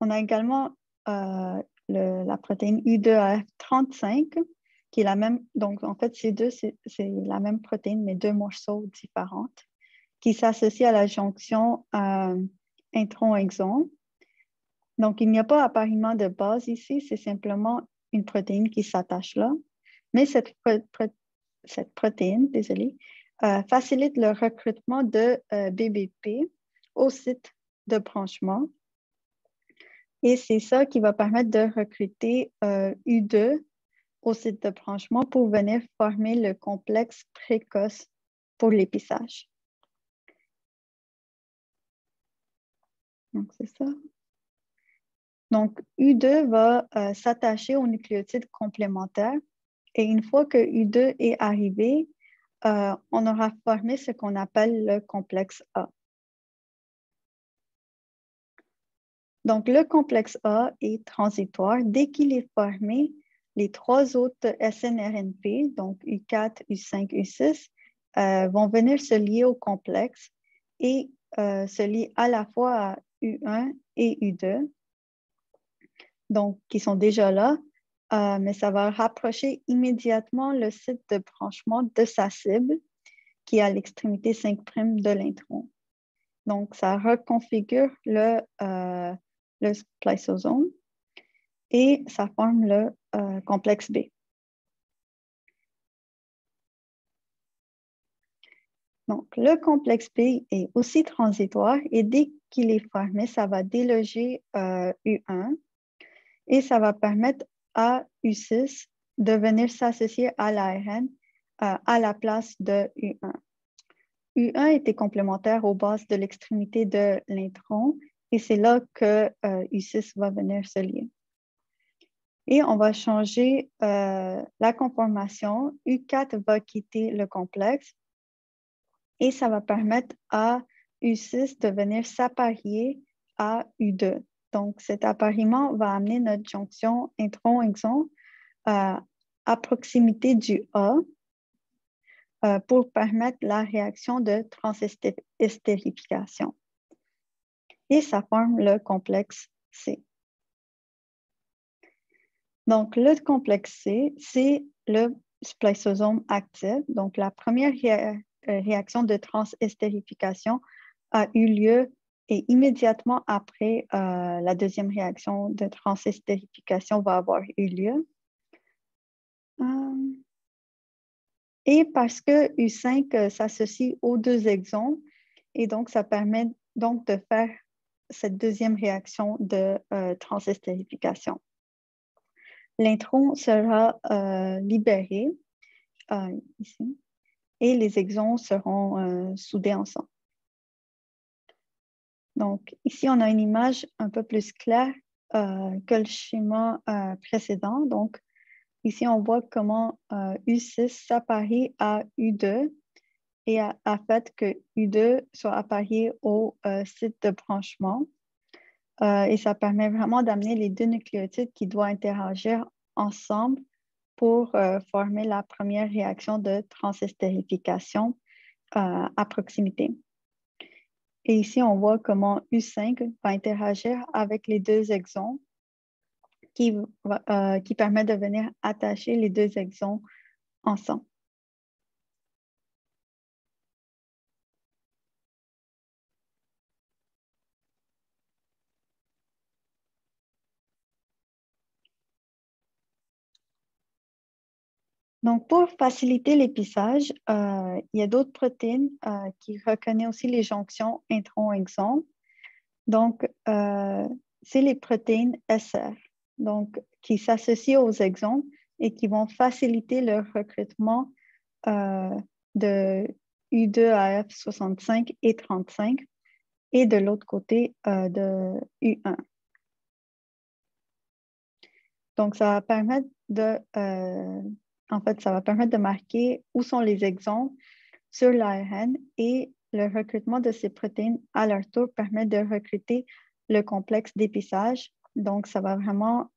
Speaker 2: On a également la protéine U2AF35 qui est la même. Donc, en fait, ces deux, c'est la même protéine, mais deux morceaux différents, qui s'associent à la jonction intron-exon. Donc, il n'y a pas appariement de base ici, c'est simplement une protéine qui s'attache là. Mais cette protéine, désolée, facilite le recrutement de BBP au site de branchement. Et c'est ça qui va permettre de recruter U2 au site de branchement pour venir former le complexe précoce pour l'épissage. Donc, c'est ça. Donc, U2 va s'attacher aux nucléotides complémentaires et une fois que U2 est arrivé, on aura formé ce qu'on appelle le complexe A. Donc, le complexe A est transitoire. Dès qu'il est formé, les trois autres SNRNP, donc U4, U5, U6, vont venir se lier au complexe et se lier à la fois à U1 et U2, donc qui sont déjà là, mais ça va rapprocher immédiatement le site de branchement de sa cible, qui est à l'extrémité 5' de l'intron. Donc, ça reconfigure le spliceosome et ça forme le complexe B. Donc, le complexe B est aussi transitoire et dès qu'il est formé, ça va déloger U1 et ça va permettre à U6 de venir s'associer à l'ARN à la place de U1. U1 était complémentaire aux bases de l'extrémité de l'intron et c'est là que U6 va venir se lier. Et on va changer la conformation. U4 va quitter le complexe et ça va permettre à U6 de venir s'apparier à U2. Donc, cet appariement va amener notre jonction intron-exon à proximité du A pour permettre la réaction de transestérification. Et ça forme le complexe C. Donc, le complexe C, c'est le spliceosome actif. Donc, la première réaction de transestérification a eu lieu et immédiatement après, la deuxième réaction de transestérification va avoir eu lieu. Et parce que U5 s'associe aux deux exons, et donc ça permet donc de faire cette deuxième réaction de transestérification. L'intron sera libéré ici et les exons seront soudés ensemble. Donc, ici, on a une image un peu plus claire que le schéma précédent. Donc, ici, on voit comment U6 s'apparie à U2 et a fait que U2 soit apparié au site de branchement. Et ça permet vraiment d'amener les deux nucléotides qui doivent interagir ensemble pour former la première réaction de transestérification à proximité. Et ici, on voit comment U5 va interagir avec les deux exons qui permet de venir attacher les deux exons ensemble. Donc, pour faciliter l'épissage, il y a d'autres protéines qui reconnaissent aussi les jonctions intron-exon. Donc, c'est les protéines SR, donc, qui s'associent aux exons et qui vont faciliter le recrutement de U2AF65 et 35 et de l'autre côté de U1. Donc, ça va permettre ça va permettre de marquer où sont les exons sur l'ARN et le recrutement de ces protéines à leur tour permet de recruter le complexe d'épissage. Donc, ça va vraiment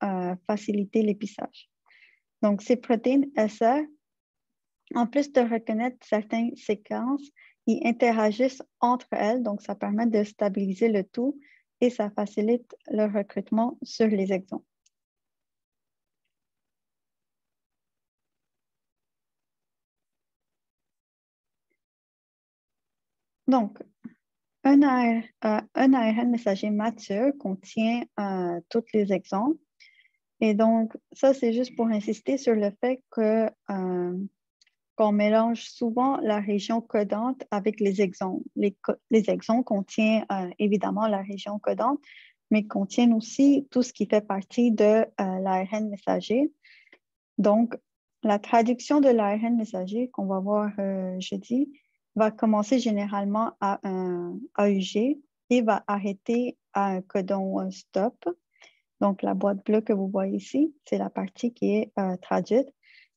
Speaker 2: faciliter l'épissage. Donc, ces protéines SR, en plus de reconnaître certaines séquences, ils interagissent entre elles. Donc, ça permet de stabiliser le tout et ça facilite le recrutement sur les exons. Donc, un ARN messager mature contient tous les exons. Et donc, ça, c'est juste pour insister sur le fait qu'on mélange souvent la région codante avec les exons. Les exons contiennent évidemment la région codante, mais contiennent aussi tout ce qui fait partie de l'ARN messager. Donc, la traduction de l'ARN messager qu'on va voir jeudi va commencer généralement à un AUG et va arrêter à un codon stop. Donc, la boîte bleue que vous voyez ici, c'est la partie qui est traduite.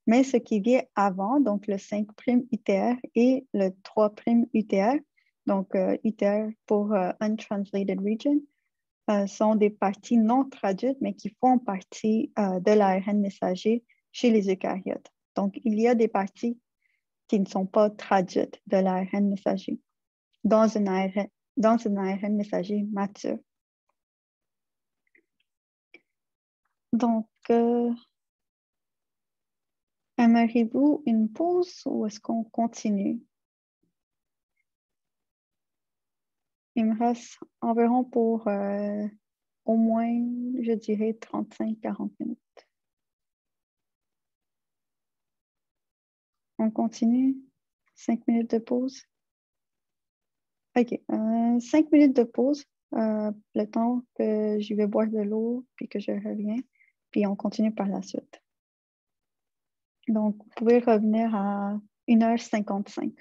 Speaker 2: Mais ce qui vient avant, donc le 5' UTR et le 3' UTR, donc UTR pour Untranslated Region, sont des parties non traduites, mais qui font partie de l'ARN messager chez les eucaryotes. Donc, il y a des parties qui ne sont pas traduites de l'ARN messager dans un ARN messager mature. Donc, aimeriez-vous une pause ou est-ce qu'on continue? il me reste environ pour au moins, je dirais, 35-40 minutes. On continue. 5 minutes de pause. OK. 5 minutes de pause, le temps que je vais boire de l'eau, puis que je reviens, puis on continue par la suite. Donc, vous pouvez revenir à 1h55.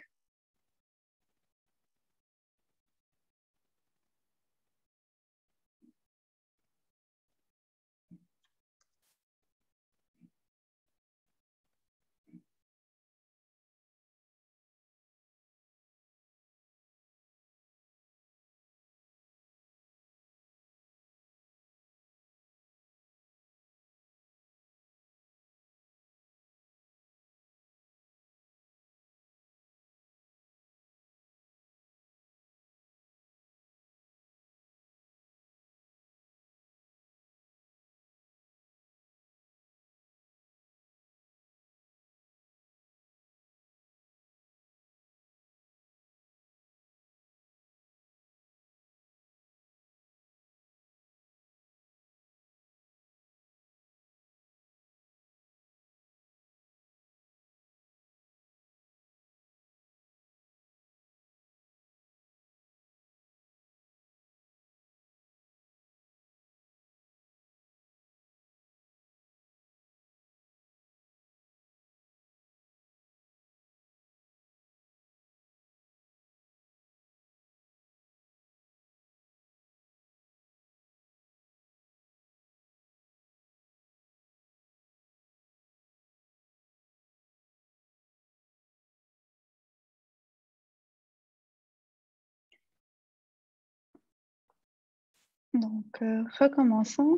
Speaker 2: Donc, recommençons.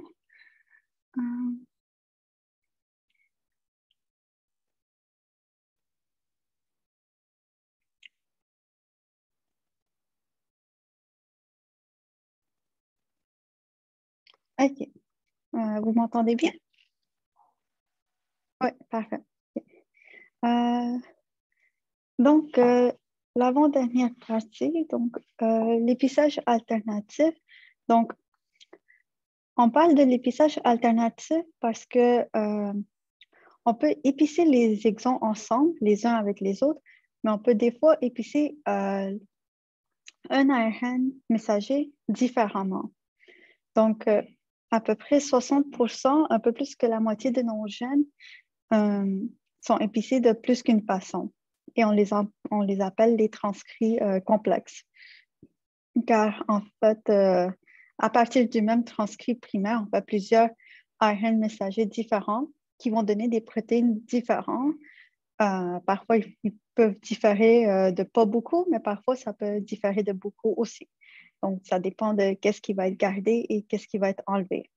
Speaker 2: OK. Vous m'entendez bien? Oui, parfait. Euh, donc, l'avant-dernière partie, donc l'épissage alternatif. Donc, on parle de l'épissage alternatif parce que on peut épicer les exons ensemble, les uns avec les autres, mais on peut des fois épicer un ARN messager différemment. Donc, à peu près 60%, un peu plus que la moitié de nos gènes sont épicés de plus qu'une façon. Et on les appelle les transcrits complexes. Car en fait, à partir du même transcrit primaire, on fait plusieurs ARN messagers différents qui vont donner des protéines différentes. Parfois, ils peuvent différer de pas beaucoup, mais parfois, ça peut différer de beaucoup aussi. Donc, ça dépend de qu'est-ce qui va être gardé et qu'est-ce qui va être enlevé.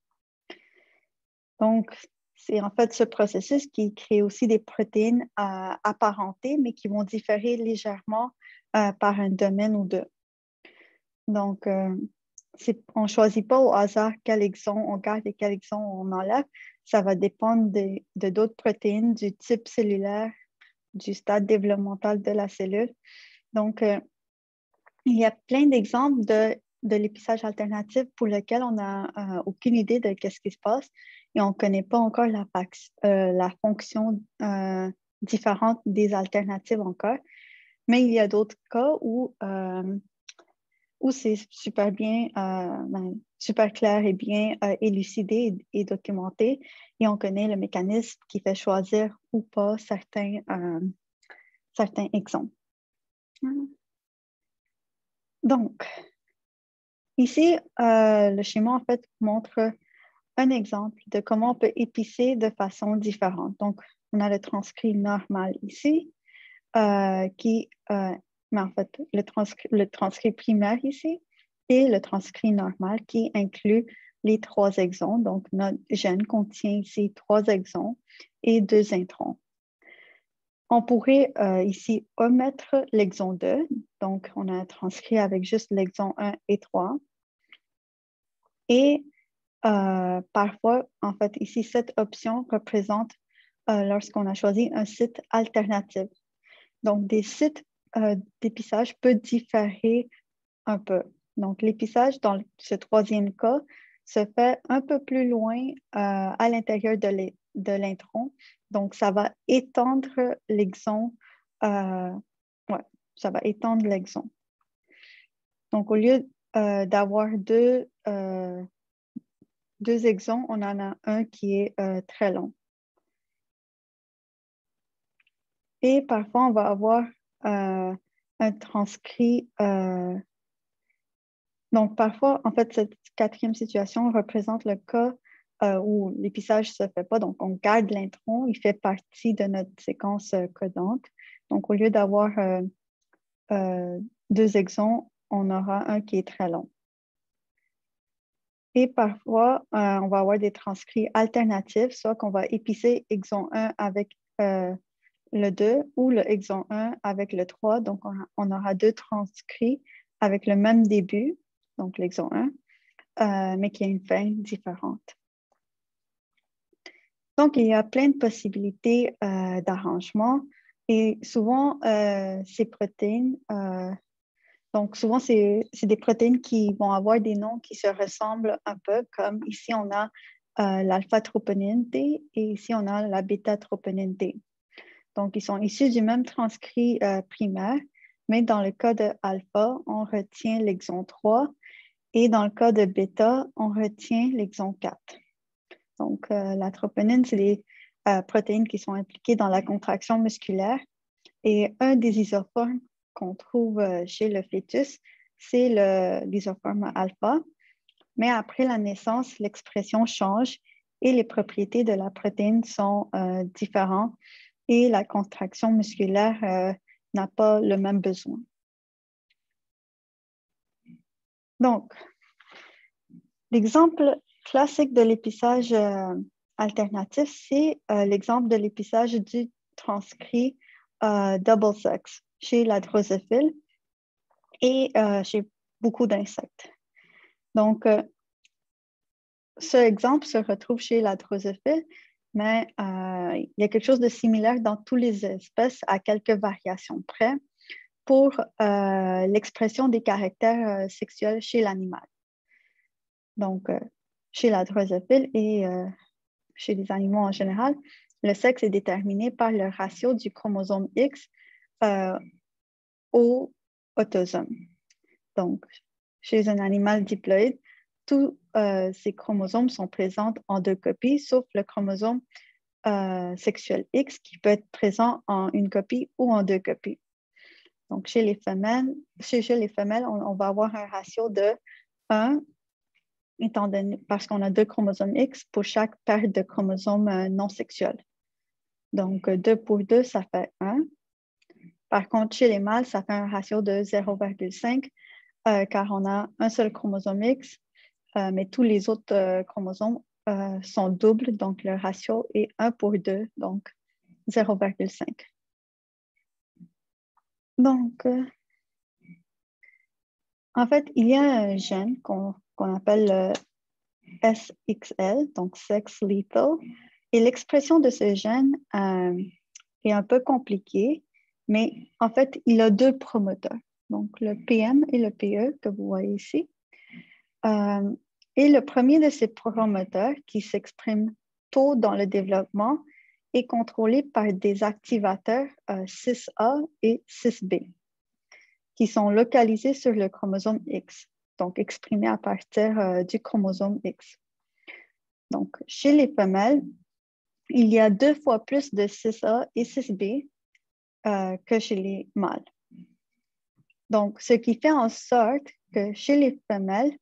Speaker 2: Donc, c'est en fait ce processus qui crée aussi des protéines apparentées, mais qui vont différer légèrement par un domaine ou deux. Donc, on ne choisit pas au hasard quel exon on garde et quel exon on enlève. Ça va dépendre de d'autres protéines, du type cellulaire, du stade développemental de la cellule. Donc, il y a plein d'exemples de l'épissage alternatif pour lequel on n'a aucune idée de ce qui se passe et on ne connaît pas encore la fonction différente des alternatives encore. Mais il y a d'autres cas où c'est super bien, super clair et bien élucidé et documenté et on connaît le mécanisme qui fait choisir ou pas certains exons. Donc, ici, le schéma, en fait, montre un exemple de comment on peut épicer de façon différente. Donc, on a le transcrit normal ici, mais en fait, le transcrit primaire ici et le transcrit normal qui inclut les 3 exons. Donc, notre gène contient ici 3 exons et 2 introns. On pourrait ici omettre l'exon 2. Donc, on a un transcrit avec juste l'exon 1 et 3. Et parfois, en fait, ici, cette option représente lorsqu'on a choisi un site alternatif. Donc, des sites d'épissage peuvent différer un peu. Donc, l'épissage dans ce troisième cas se fait un peu plus loin à l'intérieur de l'intron. Donc, ça va étendre l'exon. Ouais, ça va étendre l'exon. Donc, au lieu d'avoir deux exons, on en a un qui est très long. Et parfois, on va avoir un transcrit. Donc, parfois, en fait, cette quatrième situation représente le cas où l'épissage ne se fait pas. Donc, on garde l'intron, il fait partie de notre séquence codante. Donc, au lieu d'avoir deux exons, on aura un qui est très long. Et parfois, on va avoir des transcrits alternatifs, soit qu'on va épicer exon 1 avec le 2 ou le exon 1 avec le 3. Donc, on aura deux transcrits avec le même début, donc l'exon 1, mais qui a une fin différente. Donc, il y a plein de possibilités d'arrangement et souvent, ces protéines, donc souvent, c'est des protéines qui vont avoir des noms qui se ressemblent un peu, comme ici, on a l'alpha-troponine T et ici, on a la bêta-troponine T. Donc, ils sont issus du même transcrit primaire, mais dans le cas de alpha, on retient l'exon 3 et dans le cas de bêta, on retient l'exon 4. Donc, la troponine, c'est des protéines qui sont impliquées dans la contraction musculaire et un des isoformes qu'on trouve chez le fœtus, c'est l'isoforme alpha. Mais après la naissance, l'expression change et les propriétés de la protéine sont différentes et la contraction musculaire n'a pas le même besoin. Donc, l'exemple classique de l'épissage alternatif, c'est l'exemple de l'épissage du transcrit double sex chez la drosophile et chez beaucoup d'insectes. Donc, ce exemple se retrouve chez la drosophile, mais il y a quelque chose de similaire dans toutes les espèces à quelques variations près pour l'expression des caractères sexuels chez l'animal. Donc, chez la drosophile et chez les animaux en général, le sexe est déterminé par le ratio du chromosome X au autosome. Donc, chez un animal diploïde, tous ces chromosomes sont présents en deux copies, sauf le chromosome sexuel X qui peut être présent en une copie ou en deux copies. Donc, chez les femelles, on va avoir un ratio de 1, étant donné, parce qu'on a deux chromosomes X pour chaque paire de chromosomes non sexuels. Donc, 2 pour 2, ça fait 1. Par contre, chez les mâles, ça fait un ratio de 0,5 car on a un seul chromosome X, mais tous les autres chromosomes sont doubles, donc le ratio est 1 pour 2, donc 0,5. Donc, en fait, il y a un gène qu'on appelle SXL, donc sex lethal, et l'expression de ce gène est un peu compliquée, mais en fait, il a deux promoteurs, donc le PM et le PE que vous voyez ici. Et le premier de ces promoteurs qui s'exprime tôt dans le développement est contrôlé par des activateurs 6A et 6B qui sont localisés sur le chromosome X, donc exprimés à partir du chromosome X. Donc, chez les femelles, il y a 2 fois plus de 6A et 6B que chez les mâles. Donc, ce qui fait en sorte que chez les femelles,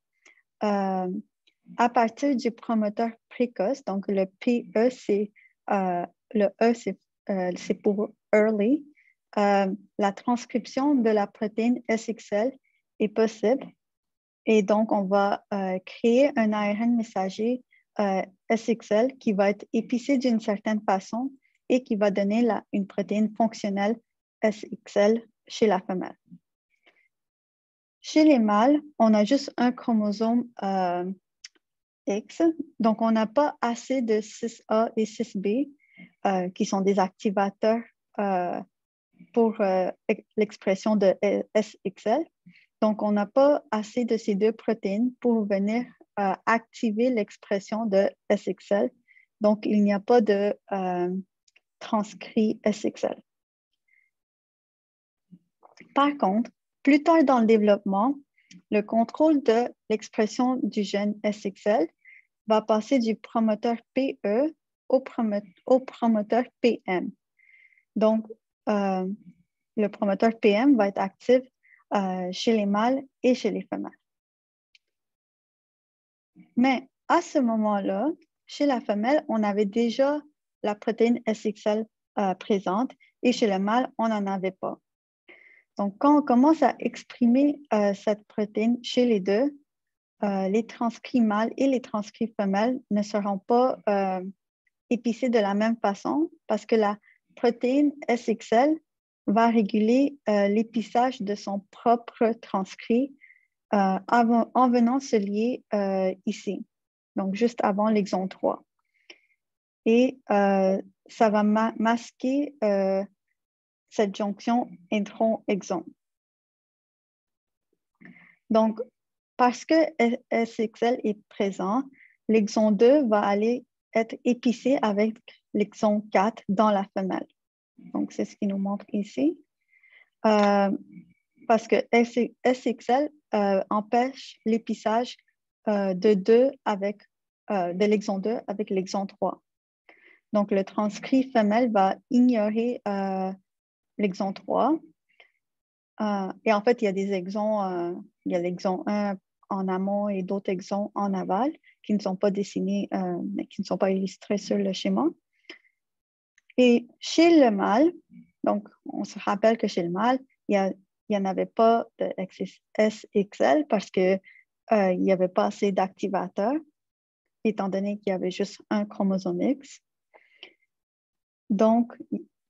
Speaker 2: à partir du promoteur précoce, donc le PE, le E, c'est pour early, la transcription de la protéine SXL est possible. Et donc, on va créer un ARN messager SXL qui va être épicé d'une certaine façon et qui va donner une protéine fonctionnelle SXL chez la femelle. Chez les mâles, on a juste un chromosome X, donc on n'a pas assez de 6A et 6B qui sont des activateurs pour l'expression de SXL. Donc, on n'a pas assez de ces deux protéines pour venir activer l'expression de SXL. Donc, il n'y a pas de transcrit SXL. Par contre, plus tard dans le développement, le contrôle de l'expression du gène SXL va passer du promoteur PE au promoteur PM. Donc, le promoteur PM va être actif chez les mâles et chez les femelles. Mais à ce moment-là, chez la femelle, on avait déjà la protéine SXL présente et chez le mâle, on n'en avait pas. Donc, quand on commence à exprimer cette protéine chez les deux, les transcrits mâles et les transcrits femelles ne seront pas épicés de la même façon parce que la protéine SXL va réguler l'épissage de son propre transcrit en venant se lier ici, donc juste avant l'exon 3. Et ça va masquer cette jonction intron-exon. Donc, parce que SXL est présent, l'exon 2 va aller être épicé avec l'exon 4 dans la femelle. Donc, c'est ce qui nous montre ici. Parce que SXL empêche l'épissage de l'exon 2 avec l'exon 3. Donc, le transcrit femelle va ignorer l'exon 3. Et en fait, il y a des exons, il y a l'exon 1 en amont et d'autres exons en aval qui ne sont pas dessinés, mais qui ne sont pas illustrés sur le schéma. Et chez le mâle, donc on se rappelle que chez le mâle, il n'y en avait pas de SXL parce qu'il n'y avait pas assez d'activateurs, étant donné qu'il y avait juste un chromosome X. Donc,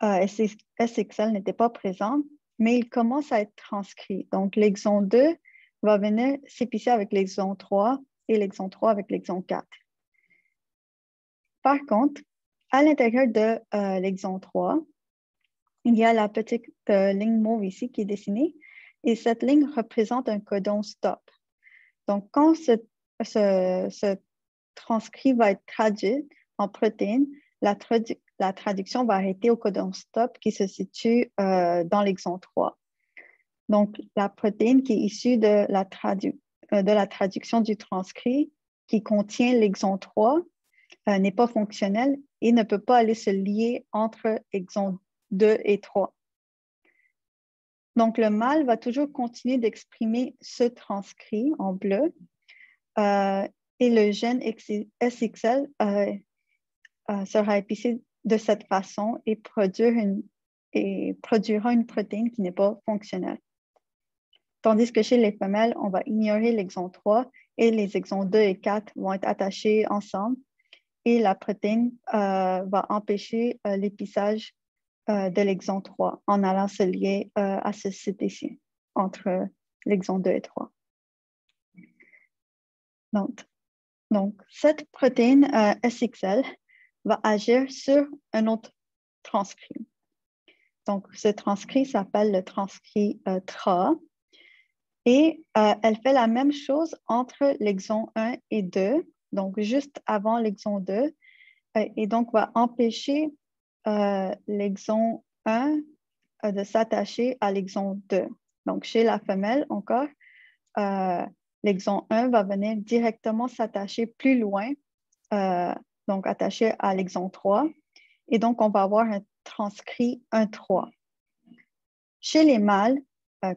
Speaker 2: SXL n'était pas présent, mais il commence à être transcrit. Donc, l'exon 2 va venir s'épicer avec l'exon 3 et l'exon 3 avec l'exon 4. Par contre, à l'intérieur de l'exon 3, il y a la petite ligne mauve ici qui est dessinée et cette ligne représente un codon stop. Donc, quand ce transcrit va être traduit en protéine, la traduction va arrêter au codon stop qui se situe dans l'exon 3. Donc, la protéine qui est issue de la traduction du transcrit qui contient l'exon 3 n'est pas fonctionnelle et ne peut pas aller se lier entre exon 2 et 3. Donc, le mâle va toujours continuer d'exprimer ce transcrit en bleu et le gène SXL sera épicé de cette façon et produira une protéine qui n'est pas fonctionnelle. Tandis que chez les femelles, on va ignorer l'exon 3 et les exons 2 et 4 vont être attachés ensemble et la protéine va empêcher l'épissage de l'exon 3 en allant se lier à ce site ici, entre l'exon 2 et 3. Donc cette protéine SXL va agir sur un autre transcrit. Donc, ce transcrit s'appelle le transcrit TRA et elle fait la même chose entre l'exon 1 et 2, donc juste avant l'exon 2, et donc va empêcher l'exon 1 de s'attacher à l'exon 2. Donc, chez la femelle, encore, l'exon 1 va venir directement s'attacher plus loin, donc attaché à l'exon 3. Et donc, on va avoir un transcrit 1-3. Chez les mâles,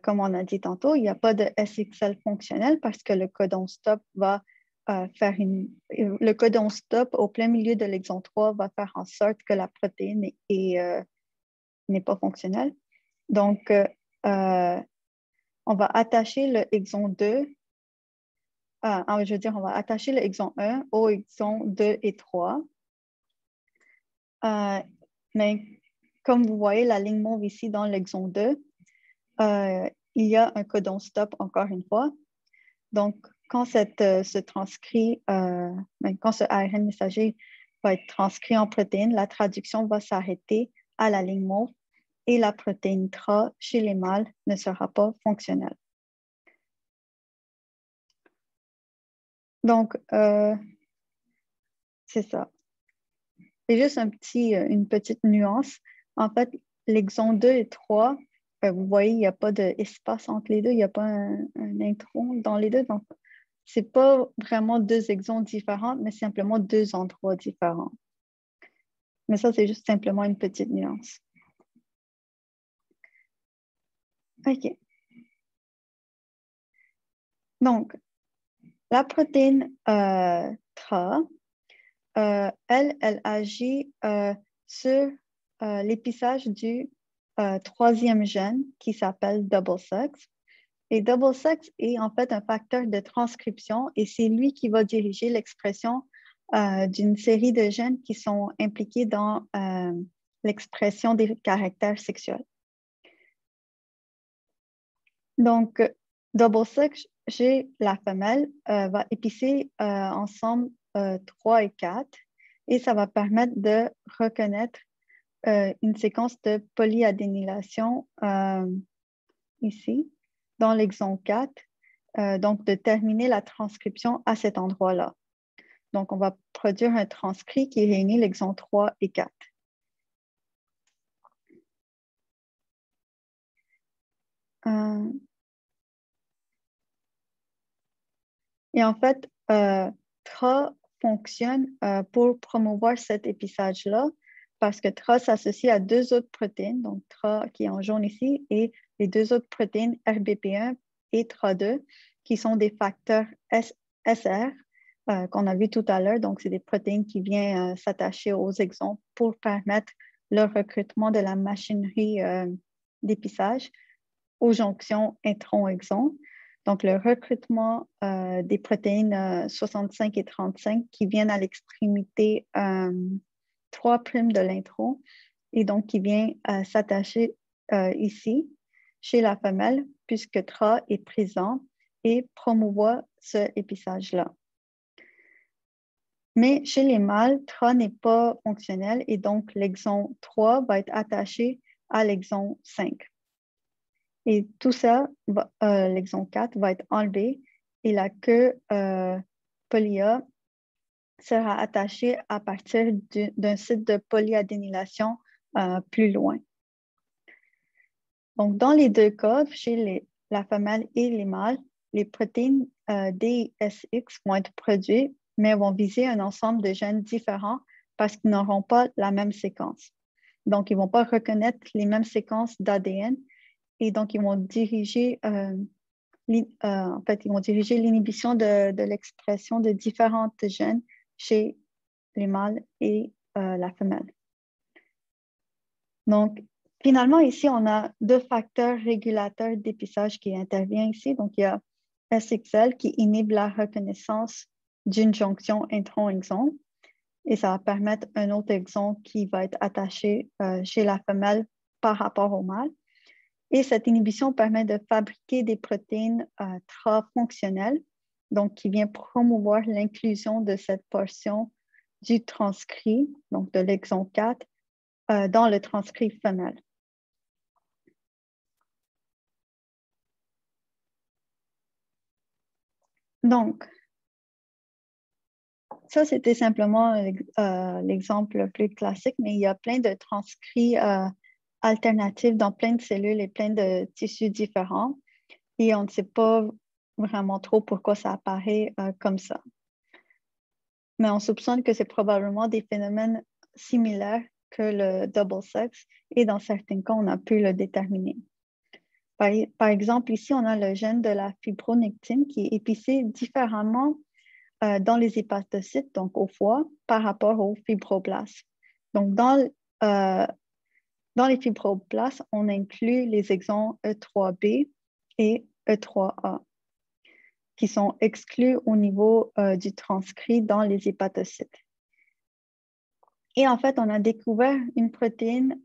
Speaker 2: comme on a dit tantôt, il n'y a pas de SXL fonctionnel parce que le codon stop va le codon stop au plein milieu de l'exon 3 va faire en sorte que la protéine n'est pas fonctionnelle. Donc, on va attacher le exon 2, on va attacher le exon 1 au exon 2 et 3. Mais comme vous voyez la ligne mauve ici dans l'exon 2, il y a un codon stop encore une fois. Donc, quand ce transcrit, quand ce ARN messager va être transcrit en protéine, la traduction va s'arrêter à la ligne mauve et la protéine TRA chez les mâles ne sera pas fonctionnelle. Donc, c'est ça. C'est juste une petite nuance. En fait, l'exon 2 et 3, vous voyez, il n'y a pas d'espace entre les deux, il n'y a pas un intro dans les deux. Donc, ce n'est pas vraiment deux exons différents, mais simplement deux endroits différents. Mais ça, c'est juste simplement une petite nuance. OK. Donc, la protéine TRA, elle agit sur l'épissage du troisième gène qui s'appelle double sex. Et double sex est en fait un facteur de transcription et c'est lui qui va diriger l'expression d'une série de gènes qui sont impliqués dans l'expression des caractères sexuels. Donc, double sex chez la femelle va épicer ensemble 3 et 4 et ça va permettre de reconnaître une séquence de polyadénylation ici, dans l'exon 4, donc de terminer la transcription à cet endroit-là. Donc, on va produire un transcrit qui réunit l'exon 3 et 4. Et en fait, TRA fonctionne pour promouvoir cet épissage-là parce que TRA s'associe à deux autres protéines, donc TRA qui est en jaune ici, et les deux autres protéines RBP1 et TRA2, qui sont des facteurs SR qu'on a vu tout à l'heure. Donc, c'est des protéines qui viennent s'attacher aux exons pour permettre le recrutement de la machinerie d'épissage aux jonctions intron-exon. Donc, le recrutement des protéines 65 et 35 qui viennent à l'extrémité 3' de l'intro et donc qui vient s'attacher ici chez la femelle puisque TRA est présent et promouvoit ce épissage-là. Mais chez les mâles, TRA n'est pas fonctionnel et donc l'exon 3 va être attaché à l'exon 5. Et tout ça, l'exon 4 va être enlevé et la queue polya sera attachée à partir d'un site de polyadénylation plus loin. Donc, dans les deux cas, chez la femelle et les mâles, les protéines DSX vont être produites, mais vont viser un ensemble de gènes différents parce qu'ils n'auront pas la même séquence. Donc, ils ne vont pas reconnaître les mêmes séquences d'ADN et donc, ils vont diriger l'inhibition de l'expression de différentes gènes chez les mâles et la femelle. Donc, finalement, ici, on a deux facteurs régulateurs d'épissage qui interviennent ici. Donc, il y a SXL qui inhibe la reconnaissance d'une jonction intron-exon et ça va permettre un autre exon qui va être attaché chez la femelle par rapport au mâle. Et cette inhibition permet de fabriquer des protéines TRA fonctionnelles, donc qui vient promouvoir l'inclusion de cette portion du transcrit, donc de l'exon 4, dans le transcrit femelle. Donc, ça, c'était simplement l'exemple le plus classique, mais il y a plein de transcrits alternatifs dans plein de cellules et plein de tissus différents. Et on ne sait pas vraiment trop pourquoi ça apparaît comme ça. Mais on soupçonne que c'est probablement des phénomènes similaires que le double sex et dans certains cas, on a pu le déterminer. Par exemple, ici, on a le gène de la fibronectine qui est épicé différemment dans les hépatocytes, donc au foie, par rapport aux fibroblastes. Donc, dans les fibroblastes, on inclut les exons E3B et E3A qui sont exclus au niveau du transcrit dans les hépatocytes. Et en fait, on a découvert une protéine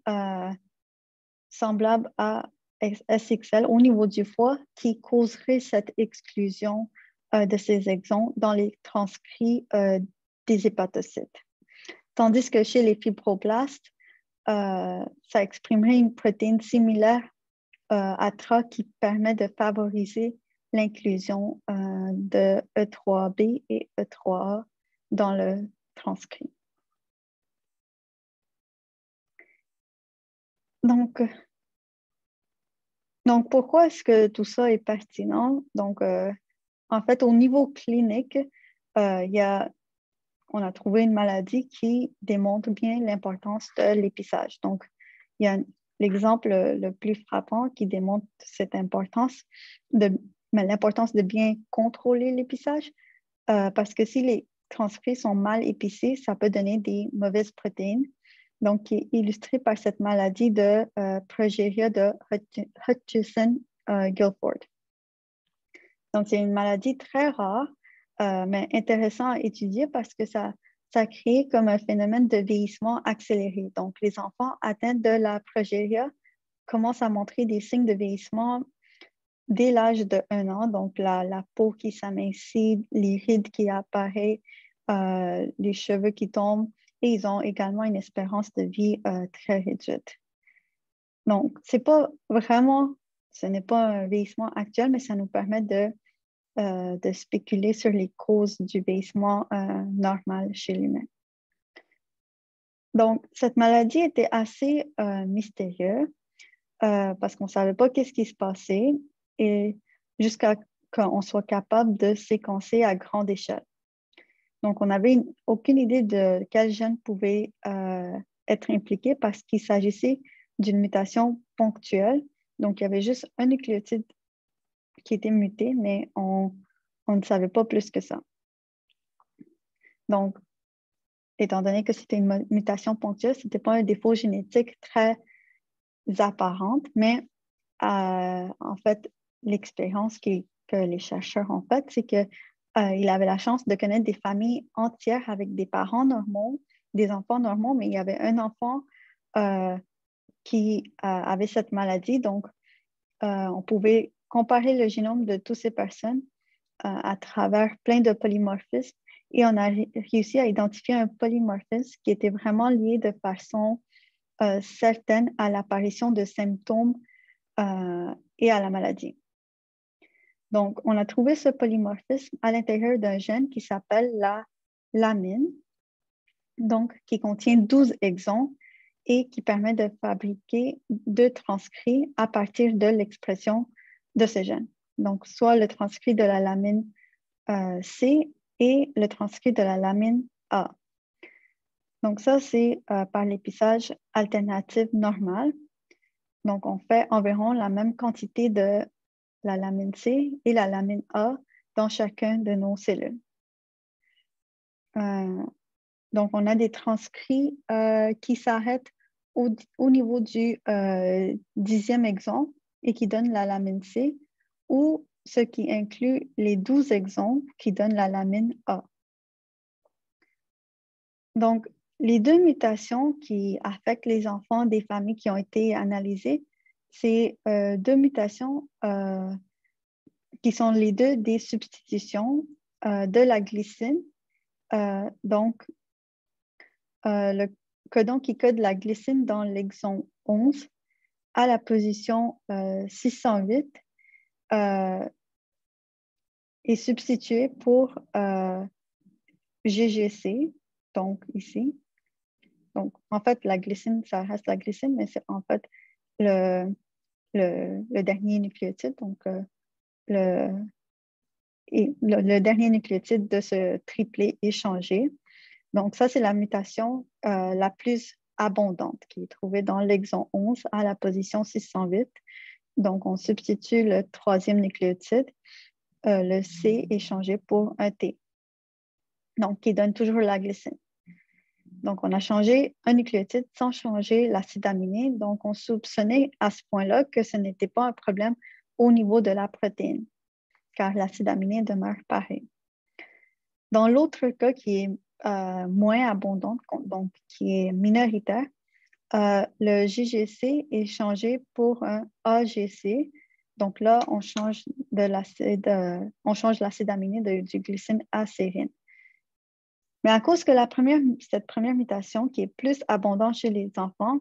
Speaker 2: semblable à SXL au niveau du foie qui causerait cette exclusion de ces exons dans les transcrits des hépatocytes. Tandis que chez les fibroblastes, ça exprimerait une protéine similaire à TRA qui permet de favoriser l'inclusion de E3B et E3A dans le transcrit. Donc pourquoi est-ce que tout ça est pertinent? Donc, en fait, au niveau clinique, on a trouvé une maladie qui démontre bien l'importance de l'épissage. Donc, il y a l'exemple le plus frappant qui démontre cette importance l'importance de bien contrôler l'épissage, parce que si les transcrits sont mal épicés, ça peut donner des mauvaises protéines. Donc, qui est illustré par cette maladie de progeria de Hutchinson-Gilford. Donc, c'est une maladie très rare, mais intéressant à étudier parce que ça crée comme un phénomène de vieillissement accéléré. Donc, les enfants atteints de la progeria commencent à montrer des signes de vieillissement dès l'âge de 1 an. Donc, la peau qui s'amincit, les rides qui apparaissent, les cheveux qui tombent, et ils ont également une espérance de vie très réduite. Donc, ce n'est pas un vieillissement actuel, mais ça nous permet de spéculer sur les causes du vieillissement normal chez l'humain. Donc, cette maladie était assez mystérieuse parce qu'on ne savait pas qu'est-ce qui se passait et jusqu'à qu'on soit capable de séquencer à grande échelle. Donc, on n'avait aucune idée de quel gène pouvait être impliqué parce qu'il s'agissait d'une mutation ponctuelle. Donc, il y avait juste un nucléotide qui était muté, mais on ne savait pas plus que ça. Donc, étant donné que c'était une mutation ponctuelle, ce n'était pas un défaut génétique très apparent, mais en fait, l'expérience que les chercheurs ont faite, c'est qu'ils avaient la chance de connaître des familles entières avec des parents normaux, des enfants normaux, mais il y avait un enfant qui avait cette maladie. Donc, on pouvait comparer le génome de toutes ces personnes à travers plein de polymorphismes et on a réussi à identifier un polymorphisme qui était vraiment lié de façon certaine à l'apparition de symptômes et à la maladie. Donc, on a trouvé ce polymorphisme à l'intérieur d'un gène qui s'appelle la lamine, donc qui contient 12 exons et qui permet de fabriquer 2 transcrits à partir de l'expression de ce gène. Donc, soit le transcrit de la lamine C et le transcrit de la lamine A. Donc, ça, c'est par l'épissage alternatif normal. Donc, on fait environ la même quantité de la lamine C et la lamine A dans chacun de nos cellules. Donc, on a des transcrits qui s'arrêtent au niveau du 10e exon et qui donnent la lamine C, ou ce qui inclut les 12 exons qui donnent la lamine A. Donc, les 2 mutations qui affectent les enfants des familles qui ont été analysées, c'est 2 mutations qui sont les 2 des substitutions de la glycine. Donc, le codon qui code la glycine dans l'exon 11 à la position 608 est substitué pour GGC, donc ici. Donc, en fait, la glycine, ça reste la glycine, mais c'est en fait le dernier nucléotide. Donc, le dernier nucléotide de ce triplet est changé. Donc, ça, c'est la mutation la plus abondante qui est trouvée dans l'exon 11 à la position 608. Donc, on substitue le 3e nucléotide. Le C est changé pour un T. Donc, qui donne toujours la glycine. Donc, on a changé un nucléotide sans changer l'acide aminé. Donc, on soupçonnait à ce point-là que ce n'était pas un problème au niveau de la protéine, car l'acide aminé demeure pareil. Dans l'autre cas qui est moins abondante, donc qui est minoritaire, le GGC est changé pour un AGC. Donc là, on change l'acide aminé du glycine à sérine. Mais à cause que cette première mutation, qui est plus abondante chez les enfants,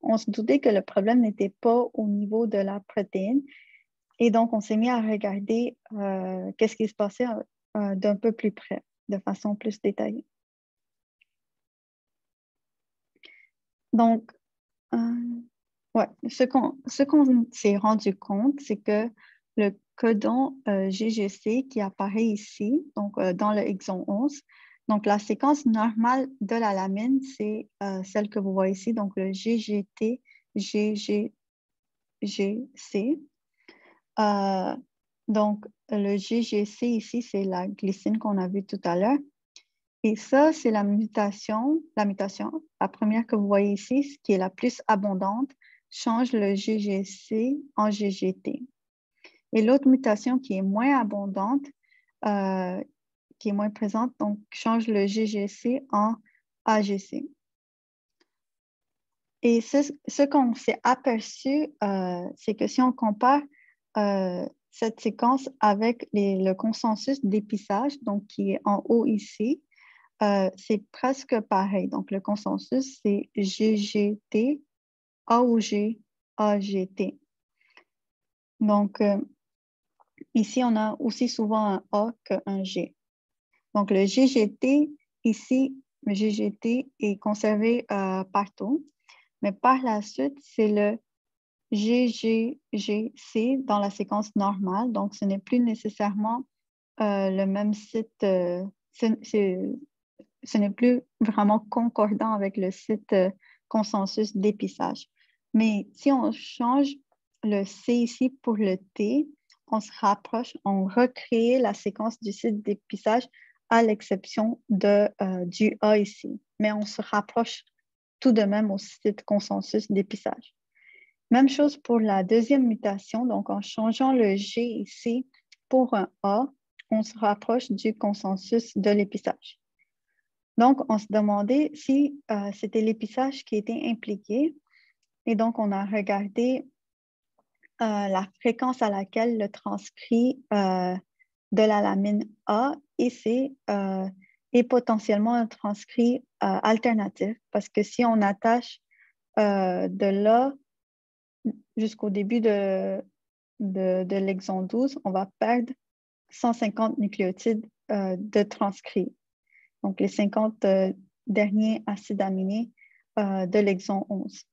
Speaker 2: on se doutait que le problème n'était pas au niveau de la protéine, Et donc, on s'est mis à regarder qu'est-ce qui se passait d'un peu plus près, de façon plus détaillée. Donc, ouais, ce qu'on s'est rendu compte, c'est que le codon GGC qui apparaît ici, donc dans le exon 11, donc la séquence normale de la lamine, c'est celle que vous voyez ici, donc le GGT, GGGC. Donc, le GGC ici, c'est la glycine qu'on a vue tout à l'heure. Et ça, c'est la mutation. La première que vous voyez ici, qui est la plus abondante, change le GGC en GGT. Et l'autre mutation qui est moins abondante, qui est moins présente, donc change le GGC en AGC. Et ce qu'on s'est aperçu, c'est que si on compare cette séquence avec le consensus d'épissage, donc qui est en haut ici, c'est presque pareil. Donc, le consensus, c'est GGT, AOG, AGT. Donc, ici, on a aussi souvent un A qu'un G. Donc, le GGT, ici, le GGT est conservé partout. Mais par la suite, c'est le GGGC dans la séquence normale. Donc, ce n'est plus nécessairement le même site. Ce n'est plus vraiment concordant avec le site consensus d'épissage. Mais si on change le C ici pour le T, on se rapproche, on recrée la séquence du site d'épissage à l'exception du A ici. Mais on se rapproche tout de même au site consensus d'épissage. Même chose pour la deuxième mutation. Donc, en changeant le G ici pour un A, on se rapproche du consensus de l'épissage. Donc, on se demandait si c'était l'épissage qui était impliqué. Et donc, on a regardé la fréquence à laquelle le transcrit de la lamine A et C est potentiellement un transcrit alternatif. Parce que si on attache de là jusqu'au début de l'exon 12, on va perdre 150 nucléotides de transcrits. Donc, les 50 derniers acides aminés de l'exon 11.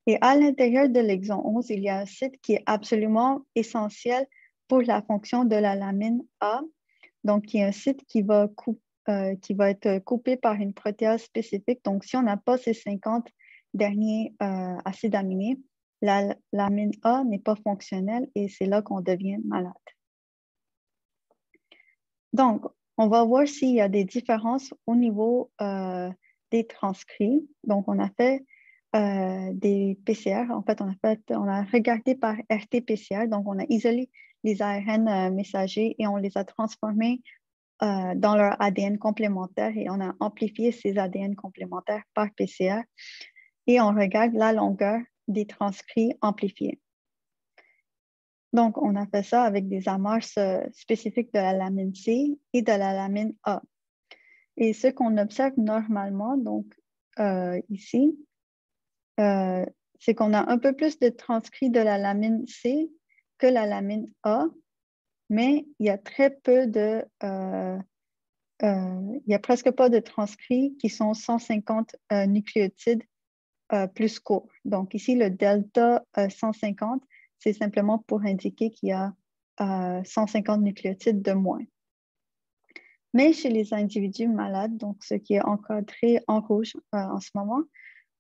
Speaker 2: Et à l'intérieur de l'exon 11, il y a un site qui est absolument essentiel pour la fonction de la lamine A. Donc, il y a un site qui va être coupé par une protéase spécifique. Donc, si on n'a pas ces 50 derniers acides aminés, la lamine A n'est pas fonctionnelle et c'est là qu'on devient malade. Donc, on va voir s'il y a des différences au niveau des transcrits. Donc, on a fait des PCR. En fait, on a regardé par RT-PCR. Donc, on a isolé les ARN messagers et on les a transformés dans leur ADN complémentaire et on a amplifié ces ADN complémentaires par PCR et on regarde la longueur des transcrits amplifiés. Donc, on a fait ça avec des amorces spécifiques de la lamine C et de la lamine A. Et ce qu'on observe normalement, donc ici, c'est qu'on a un peu plus de transcrits de la lamine C que la lamine A, mais il y a très peu il n'y a presque pas de transcrits qui sont 150 nucléotides plus courts. Donc ici, le delta 150, c'est simplement pour indiquer qu'il y a 150 nucléotides de moins. Mais chez les individus malades, donc ce qui est encadré en rouge en ce moment,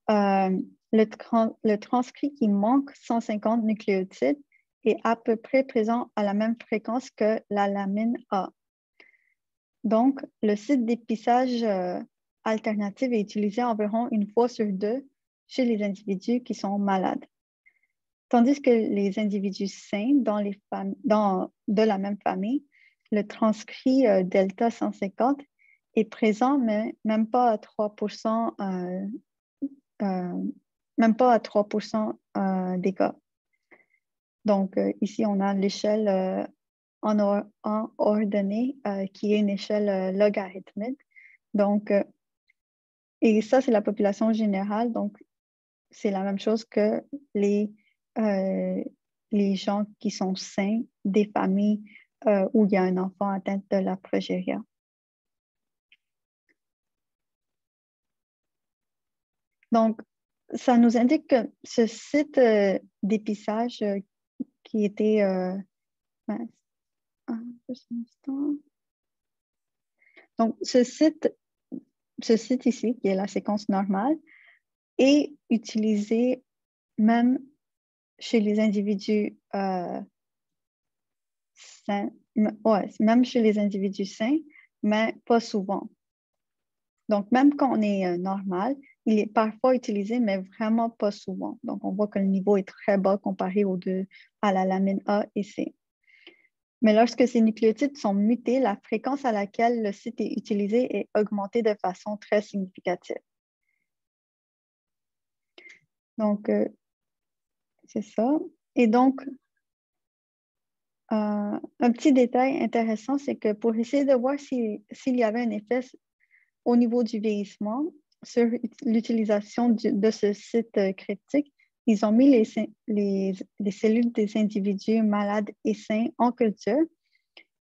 Speaker 2: le transcrit qui manque 150 nucléotides est à peu près présent à la même fréquence que la lamine A. Donc, le site d'épissage alternatif est utilisé environ une fois sur deux chez les individus qui sont malades. Tandis que les individus sains de la même famille, le transcrit delta 150 est présent, mais même pas à 3%, même pas à 3% des cas. Donc, ici, on a l'échelle en ordonnée qui est une échelle logarithmique. Donc, et ça, c'est la population générale. Donc, c'est la même chose que les les gens qui sont sains des familles où il y a un enfant atteint de la progéria. Donc, ça nous indique que ce site d'épissage qui était... juste un instant. Donc, ce site ici, qui est la séquence normale, est utilisé même chez les individus sains, même chez les individus sains, mais pas souvent. Donc, même quand on est normal, il est parfois utilisé, mais vraiment pas souvent. Donc, on voit que le niveau est très bas comparé à la lamine A et C. Mais lorsque ces nucléotides sont mutés, la fréquence à laquelle le site est utilisé est augmentée de façon très significative. Donc, c'est ça. Et donc, un petit détail intéressant, c'est que pour essayer de voir s'il y avait un effet au niveau du vieillissement sur l'utilisation de ce site cryptique, ils ont mis les cellules des individus malades et sains en culture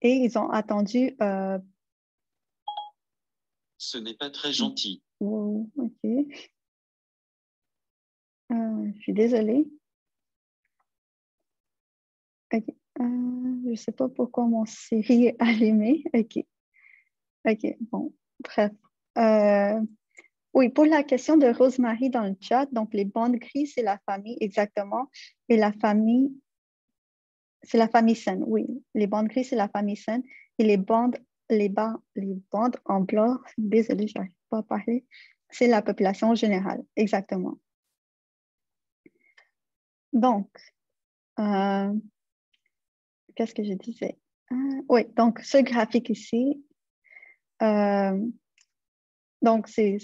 Speaker 2: et ils ont attendu...
Speaker 1: Ce n'est pas très gentil.
Speaker 2: Oh, OK. Je suis désolée. OK. Je ne sais pas pourquoi mon Siri est allumé. OK. OK, bon, bref. Oui, pour la question de Rosemary dans le chat, donc les bandes grises, c'est la famille, exactement. Et la famille, c'est la famille saine, oui. Les bandes grises, c'est la famille saine. Et les bandes en blanc, désolée, je n'arrive pas à parler, c'est la population générale, exactement. Donc, qu'est-ce que je disais? Oui, donc ce graphique ici, donc c'est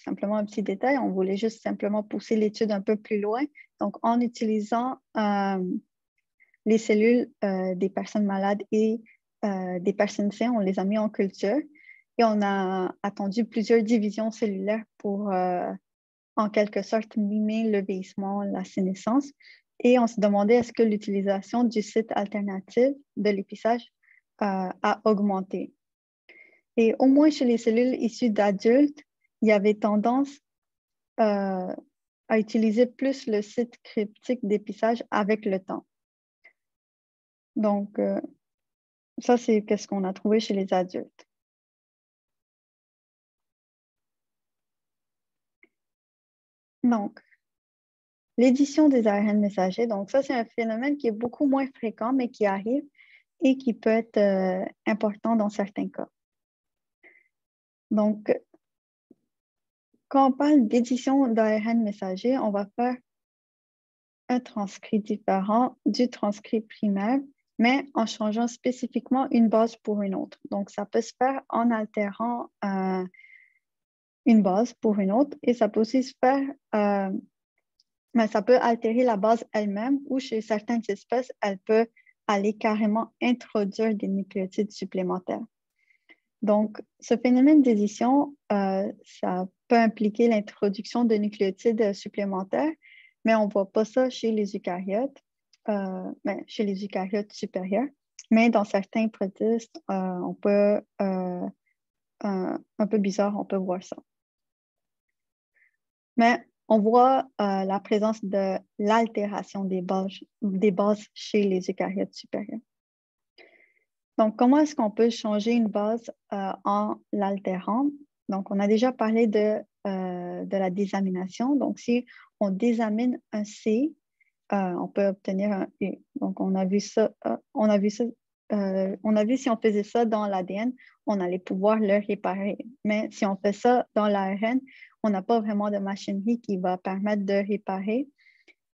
Speaker 2: simplement un petit détail. On voulait juste simplement pousser l'étude un peu plus loin. Donc, en utilisant les cellules des personnes malades et des personnes saines, on les a mis en culture et on a attendu plusieurs divisions cellulaires pour, en quelque sorte, mimer le vieillissement, la sénescence. Et on se demandait est-ce que l'utilisation du site alternatif de l'épissage a augmenté. Et au moins chez les cellules issues d'adultes, il y avait tendance à utiliser plus le site cryptique d'épissage avec le temps. Donc, ça, c'est ce qu'on a trouvé chez les adultes. Donc, l'édition des ARN messagers, donc ça, c'est un phénomène qui est beaucoup moins fréquent, mais qui arrive et qui peut être important dans certains cas. Donc, quand on parle d'édition d'ARN messager, on va faire un transcrit différent du transcrit primaire, mais en changeant spécifiquement une base pour une autre. Donc, ça peut se faire en altérant une base pour une autre et ça peut aussi se faire, mais ça peut altérer la base elle-même ou chez certaines espèces, elle peut aller carrément introduire des nucléotides supplémentaires. Donc, ce phénomène d'édition, ça peut impliquer l'introduction de nucléotides supplémentaires, mais on ne voit pas ça chez les eucaryotes, chez les eucaryotes supérieurs. Mais dans certains protistes, on peut, un peu bizarre, on peut voir ça. Mais on voit la présence de l'altération des bases chez les eucaryotes supérieurs. Donc, comment est-ce qu'on peut changer une base en l'altérant? Donc, on a déjà parlé de la désamination. Donc, si on désamine un C, on peut obtenir un U. Donc, on a vu ça, on a vu si on faisait ça dans l'ADN, on allait pouvoir le réparer. Mais si on fait ça dans l'ARN, on n'a pas vraiment de machinerie qui va permettre de réparer.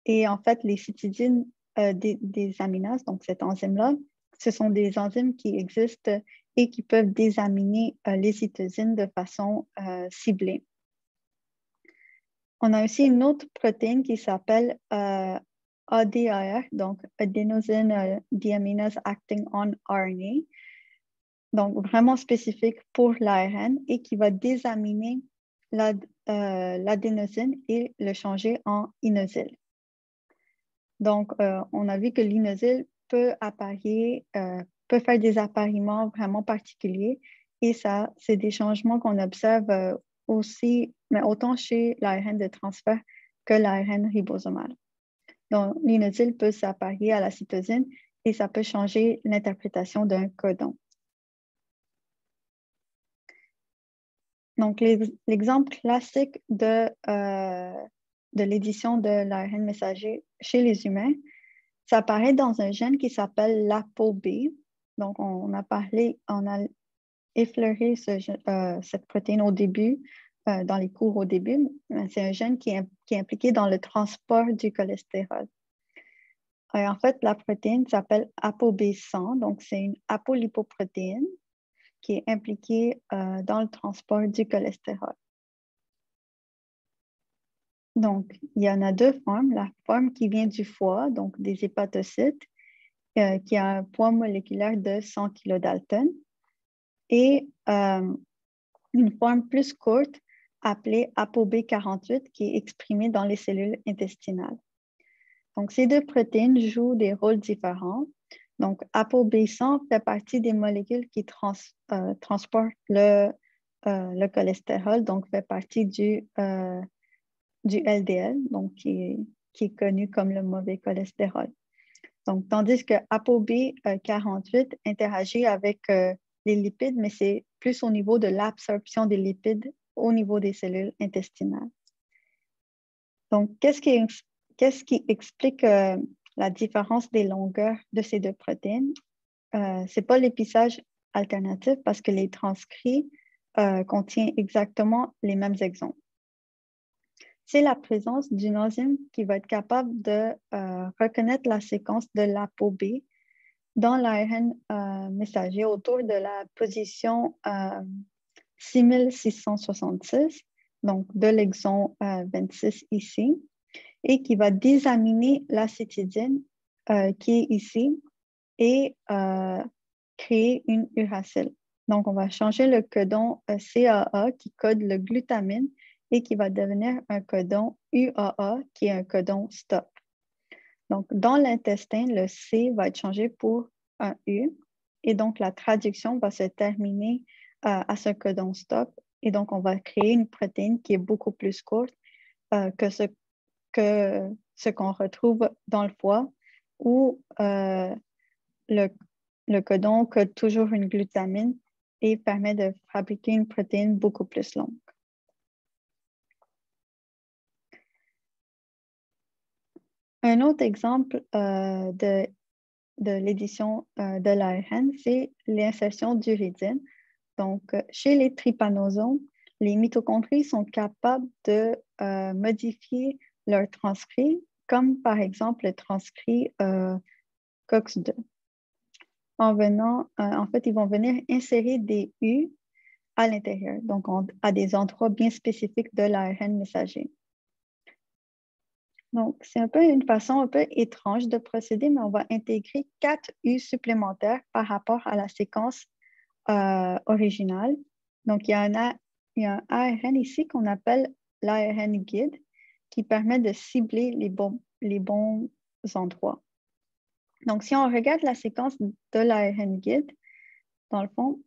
Speaker 2: Et en fait, les cytidines des aminases, donc cette enzyme-là, ce sont des enzymes qui existent et qui peuvent désaminer les cytosines de façon ciblée. On a aussi une autre protéine qui s'appelle ADAR, donc Adenosine Deaminase Acting on RNA, donc vraiment spécifique pour l'ARN et qui va désaminer l'adénosine et le changer en inosile. Donc, on a vu que l'inosile peut peut faire des appariements vraiment particuliers et ça, c'est des changements qu'on observe aussi, mais autant chez l'ARN de transfert que l'ARN ribosomal. Donc, l'inosile peut s'apparier à la cytosine et ça peut changer l'interprétation d'un codon. Donc, l'exemple classique de l'édition de l'ARN messager chez les humains, ça apparaît dans un gène qui s'appelle l'ApoB. Donc, on a effleuré cette protéine au début, dans les cours au début. C'est un gène qui est impliqué dans le transport du cholestérol. En fait, la protéine s'appelle ApoB100, donc c'est une apolipoprotéine qui est impliquée dans le transport du cholestérol. Donc, il y en a deux formes. La forme qui vient du foie, donc des hépatocytes, qui a un poids moléculaire de 100 kilodalton, et une forme plus courte appelée ApoB48 qui est exprimée dans les cellules intestinales. Donc, ces deux protéines jouent des rôles différents. Donc, ApoB100 fait partie des molécules qui transportent le cholestérol, donc fait partie du LDL, donc qui est connu comme le mauvais cholestérol. Donc, tandis que ApoB48 interagit avec les lipides, mais c'est plus au niveau de l'absorption des lipides au niveau des cellules intestinales. Donc, qu'est-ce qui explique la différence des longueurs de ces deux protéines? Ce n'est pas l'épissage alternatif parce que les transcrits contiennent exactement les mêmes exons. C'est la présence d'une enzyme qui va être capable de reconnaître la séquence de l'ApoB dans l'ARN messager autour de la position 6666, donc de l'exon 26 ici, et qui va désaminer l'acétidine qui est ici et créer une uracile. Donc, on va changer le codon CAA qui code le glutamine et qui va devenir un codon UAA qui est un codon stop. Donc, dans l'intestin, le C va être changé pour un U et donc la traduction va se terminer à ce codon stop et donc on va créer une protéine qui est beaucoup plus courte que ce qu'on retrouve dans le foie où le codon code toujours une glutamine et permet de fabriquer une protéine beaucoup plus longue. Un autre exemple de l'édition de l'ARN, c'est l'insertion d'uridine. Donc, chez les trypanosomes, les mitochondries sont capables de modifier leur transcrit, comme par exemple le transcrit COX-2. En fait, ils vont venir insérer des U à l'intérieur, donc à des endroits bien spécifiques de l'ARN messager. Donc, c'est un peu une façon un peu étrange de procéder, mais on va intégrer 4 U supplémentaires par rapport à la séquence originale. Donc, il y a un ARN ici qu'on appelle l'ARN guide qui permet de cibler les bons endroits. Donc, si on regarde la séquence de l'ARN guide, dans le fond,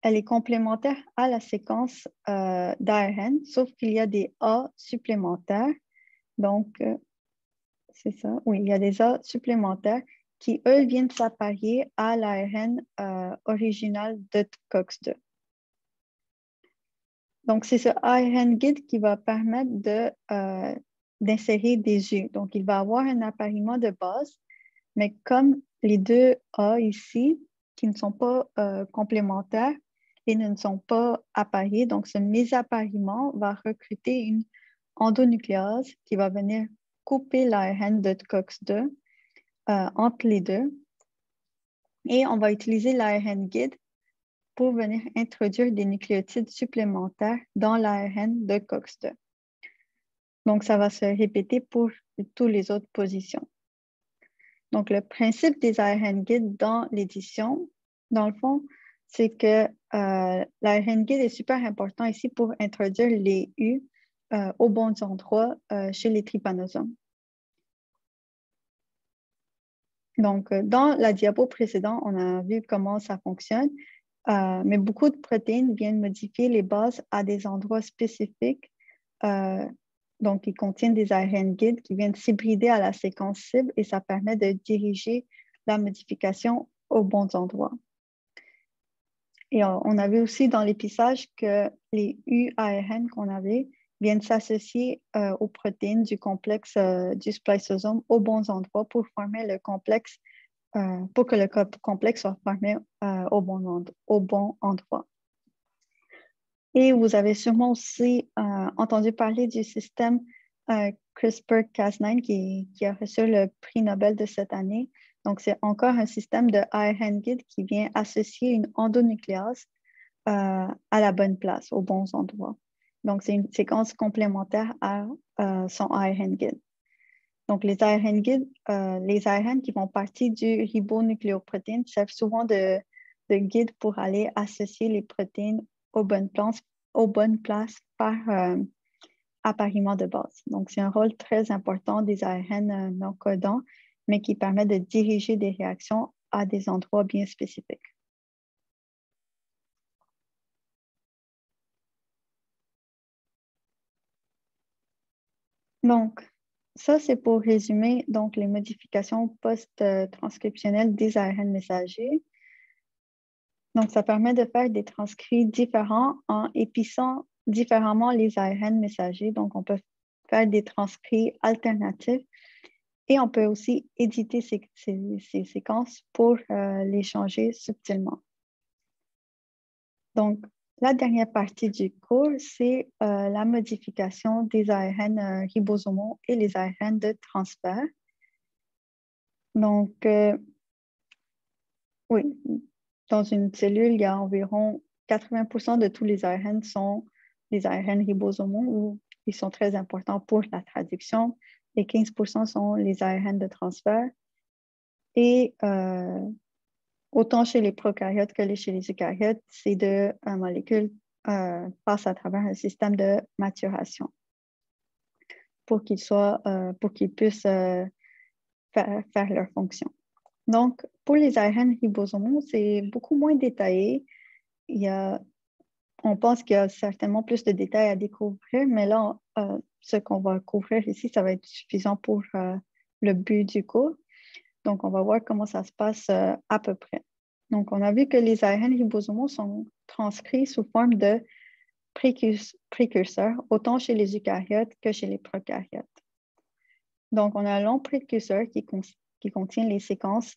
Speaker 2: elle est complémentaire à la séquence d'ARN, sauf qu'il y a des A supplémentaires. Donc, c'est ça. Oui, il y a des A supplémentaires qui, eux, viennent s'apparier à l'ARN original de COX-2. Donc, c'est ce ARN guide qui va permettre d'insérer des U. Donc, il va avoir un appariement de base, mais comme les deux A ici, qui ne sont pas complémentaires et ne sont pas appariés, donc ce mésappariement va recruter une endonucléase qui va venir couper l'ARN de COX-2 entre les deux. Et on va utiliser l'ARN guide pour venir introduire des nucléotides supplémentaires dans l'ARN de COX-2. Donc, ça va se répéter pour toutes les autres positions. Donc, le principe des ARN guides dans l'édition, dans le fond, c'est que l'ARN guide est super important ici pour introduire les U aux bons endroits chez les trypanosomes. Donc, dans la diapo précédente, on a vu comment ça fonctionne, mais beaucoup de protéines viennent modifier les bases à des endroits spécifiques. Donc, ils contiennent des ARN guides qui viennent s'hybrider à la séquence cible et ça permet de diriger la modification aux bons endroits. Et on a vu aussi dans l'épissage que les UARN qu'on avait viennent s'associer aux protéines du complexe du spliceosome aux bons endroits pour former le complexe, pour que le complexe soit formé au bon endroit. Et vous avez sûrement aussi entendu parler du système CRISPR-Cas9 qui a reçu le prix Nobel de cette année. Donc, c'est encore un système de ARN guide qui vient associer une endonucléase à la bonne place, aux bons endroits. Donc, c'est une séquence complémentaire à son ARN guide. Donc, les ARN guides, les ARN qui font partie du ribonucléoprotéine servent souvent de guide pour aller associer les protéines aux bonnes places par appariement de base. Donc, c'est un rôle très important des ARN non codants, mais qui permet de diriger des réactions à des endroits bien spécifiques. Donc, ça, c'est pour résumer donc, les modifications post-transcriptionnelles des ARN messagers. Donc, ça permet de faire des transcrits différents en épissant différemment les ARN messagers. Donc, on peut faire des transcrits alternatifs et on peut aussi éditer ces séquences pour les changer subtilement. Donc, la dernière partie du cours, c'est la modification des ARN ribosomaux et les ARN de transfert. Donc, oui, dans une cellule, il y a environ 80% de tous les ARN sont des ARN ribosomaux où ils sont très importants pour la traduction et 15% sont les ARN de transfert. Et autant chez les prokaryotes que chez les eucaryotes, ces deux molécules passent à travers un système de maturation pour qu'ils puissent faire leur fonction. Donc, pour les ARN ribosomaux, c'est beaucoup moins détaillé. On pense qu'il y a certainement plus de détails à découvrir, mais là, ce qu'on va couvrir ici, ça va être suffisant pour le but du cours. Donc, on va voir comment ça se passe à peu près. Donc, on a vu que les ARN ribosomaux sont transcrits sous forme de précurseurs, autant chez les eucaryotes que chez les prokaryotes. Donc, on a un long précurseur qui contient les séquences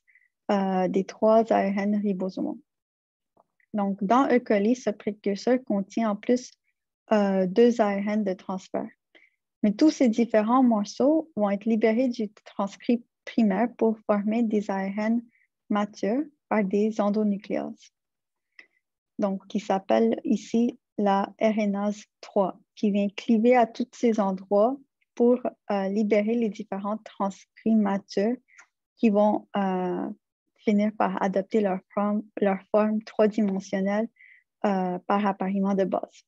Speaker 2: des 3 ARN ribosomaux. Donc, dans E. coli, ce précurseur contient en plus 2 ARN de transfert. Mais tous ces différents morceaux vont être libérés du transcrit primaire pour former des ARN matures par des endonucléases. Donc, qui s'appelle ici la RNase 3, qui vient cliver à tous ces endroits pour libérer les différents transcrits matures qui vont finir par adopter leur forme 3-dimensionnelle par appariement de base.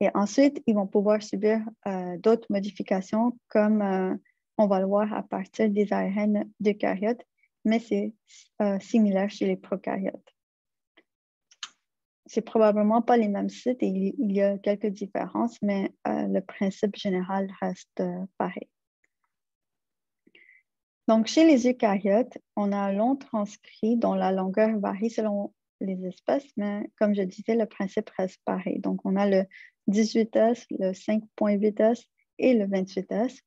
Speaker 2: Et ensuite, ils vont pouvoir subir d'autres modifications comme on va le voir à partir des ARN d'eucaryotes, mais c'est similaire chez les prokaryotes. C'est probablement pas les mêmes sites et il y a quelques différences, mais le principe général reste pareil. Donc, chez les eucaryotes, on a un long transcrit dont la longueur varie selon les espèces, mais comme je disais, le principe reste pareil. Donc, on a le 18S, le 5.8S et le 28S.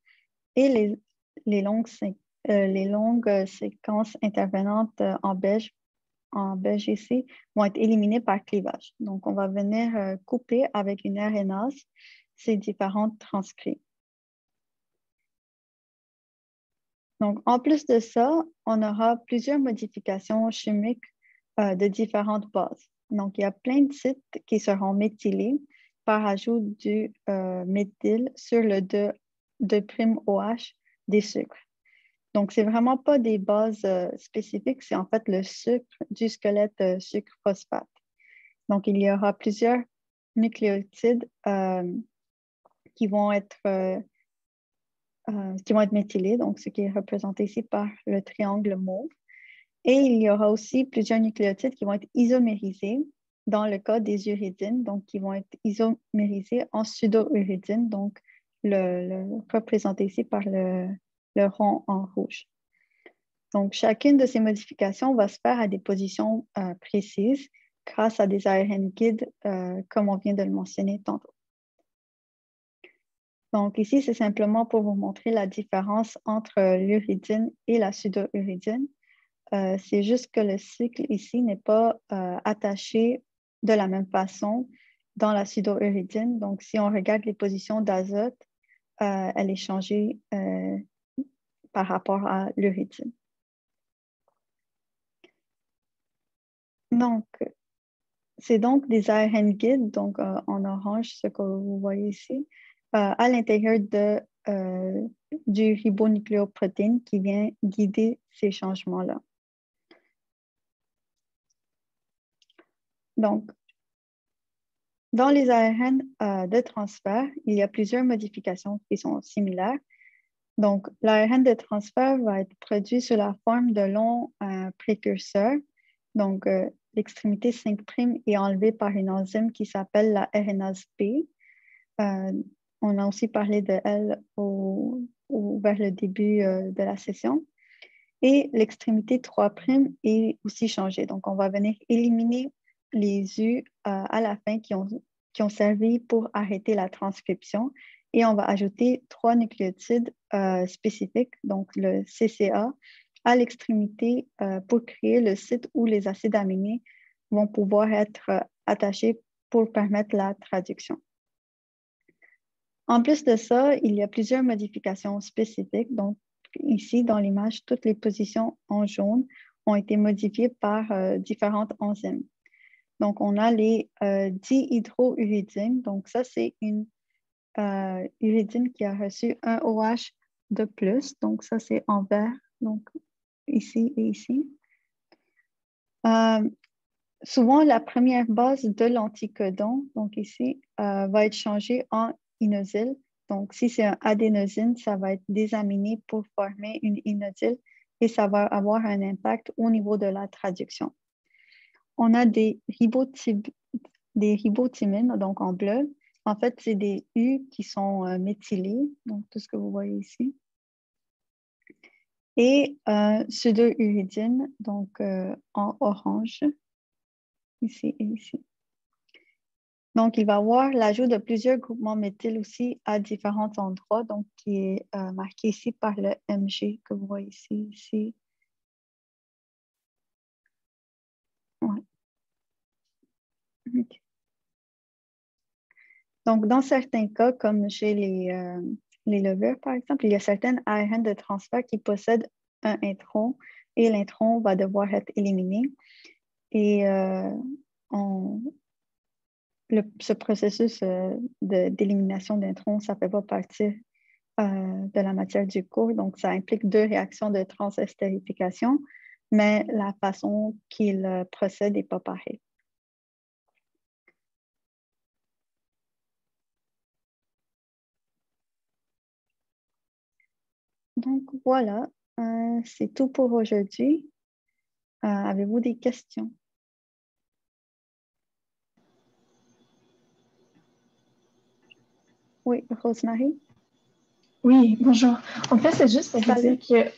Speaker 2: Et les longues séquences intervenantes en beige ici vont être éliminées par clivage. Donc, on va venir couper avec une RNase ces différents transcrits. Donc, en plus de ça, on aura plusieurs modifications chimiques de différentes bases. Donc, il y a plein de sites qui seront méthylés par ajout du méthyle sur le 2'OH des sucres. Donc, ce n'est vraiment pas des bases spécifiques, c'est en fait le sucre du squelette sucre-phosphate. Donc, il y aura plusieurs nucléotides qui vont être qui vont être méthylés, donc ce qui est représenté ici par le triangle mauve. Et il y aura aussi plusieurs nucléotides qui vont être isomérisés dans le cas des uridines, donc qui vont être isomérisés en pseudo-uridine, donc représenté ici par le rond en rouge. Donc, chacune de ces modifications va se faire à des positions précises grâce à des ARN guides, comme on vient de le mentionner tantôt. Donc, ici, c'est simplement pour vous montrer la différence entre l'uridine et la pseudo-uridine. C'est juste que le cycle ici n'est pas attaché de la même façon dans la pseudo-uridine. Donc, si on regarde les positions d'azote, elle est changée par rapport à l'uridine. Donc, c'est donc des ARN guides, donc en orange, ce que vous voyez ici, à l'intérieur du ribonucléoprotéine qui vient guider ces changements-là. Donc, dans les ARN de transfert, il y a plusieurs modifications qui sont similaires. Donc, l'ARN de transfert va être produit sous la forme de longs précurseurs. Donc, l'extrémité 5' est enlevée par une enzyme qui s'appelle la RNase B. On a aussi parlé de elle vers le début de la session. Et l'extrémité 3' est aussi changée. Donc, on va venir éliminer les U à la fin qui ont servi pour arrêter la transcription. Et on va ajouter 3 nucléotides spécifiques, donc le CCA, à l'extrémité pour créer le site où les acides aminés vont pouvoir être attachés pour permettre la traduction. En plus de ça, il y a plusieurs modifications spécifiques. Donc, ici, dans l'image, toutes les positions en jaune ont été modifiées par différentes enzymes. Donc, on a les dihydrouridines. Donc, ça, c'est une uridine qui a reçu un OH de plus. Donc, ça, c'est en vert, donc ici et ici. Souvent, la première base de l'anticodon, donc ici, va être changée en inosyle. Donc, si c'est un adénosine, ça va être déaminé pour former une inosyle et ça va avoir un impact au niveau de la traduction. On a des ribotimines, donc en bleu. En fait, c'est des U qui sont méthylés, donc tout ce que vous voyez ici. Et pseudo-uridine, donc en orange, ici et ici. Donc, il va y avoir l'ajout de plusieurs groupements méthyl aussi à différents endroits, donc qui est marqué ici par le MG que vous voyez ici. Ouais. Okay. Donc, dans certains cas, comme chez les levures, par exemple, il y a certaines ARN de transfert qui possèdent un intron et l'intron va devoir être éliminé. Et ce processus d'élimination d'introns, ça ne fait pas partie de la matière du cours. Donc, ça implique 2 réactions de transestérification, mais la façon qu'il procède n'est pas pareille. Donc, voilà, c'est tout pour aujourd'hui. Avez-vous des questions? Oui, Rosemary?
Speaker 3: Oui, bonjour. En fait, c'est juste pour vous dire que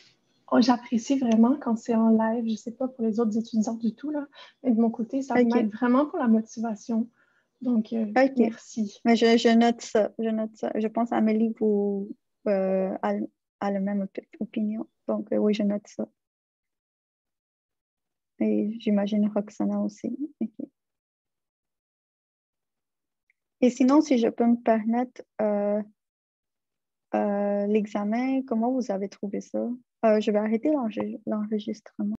Speaker 3: j'apprécie vraiment quand c'est en live. Je ne sais pas pour les autres étudiants du tout, là, mais de mon côté, ça m'aide vraiment pour la motivation. Donc, merci.
Speaker 2: Mais je note ça. Je pense qu'Amélie a la même opinion. Donc, oui, je note ça. Et j'imagine Roxana aussi. Okay. Et sinon, si je peux me permettre, l'examen, comment vous avez trouvé ça? Je vais arrêter l'enregistrement.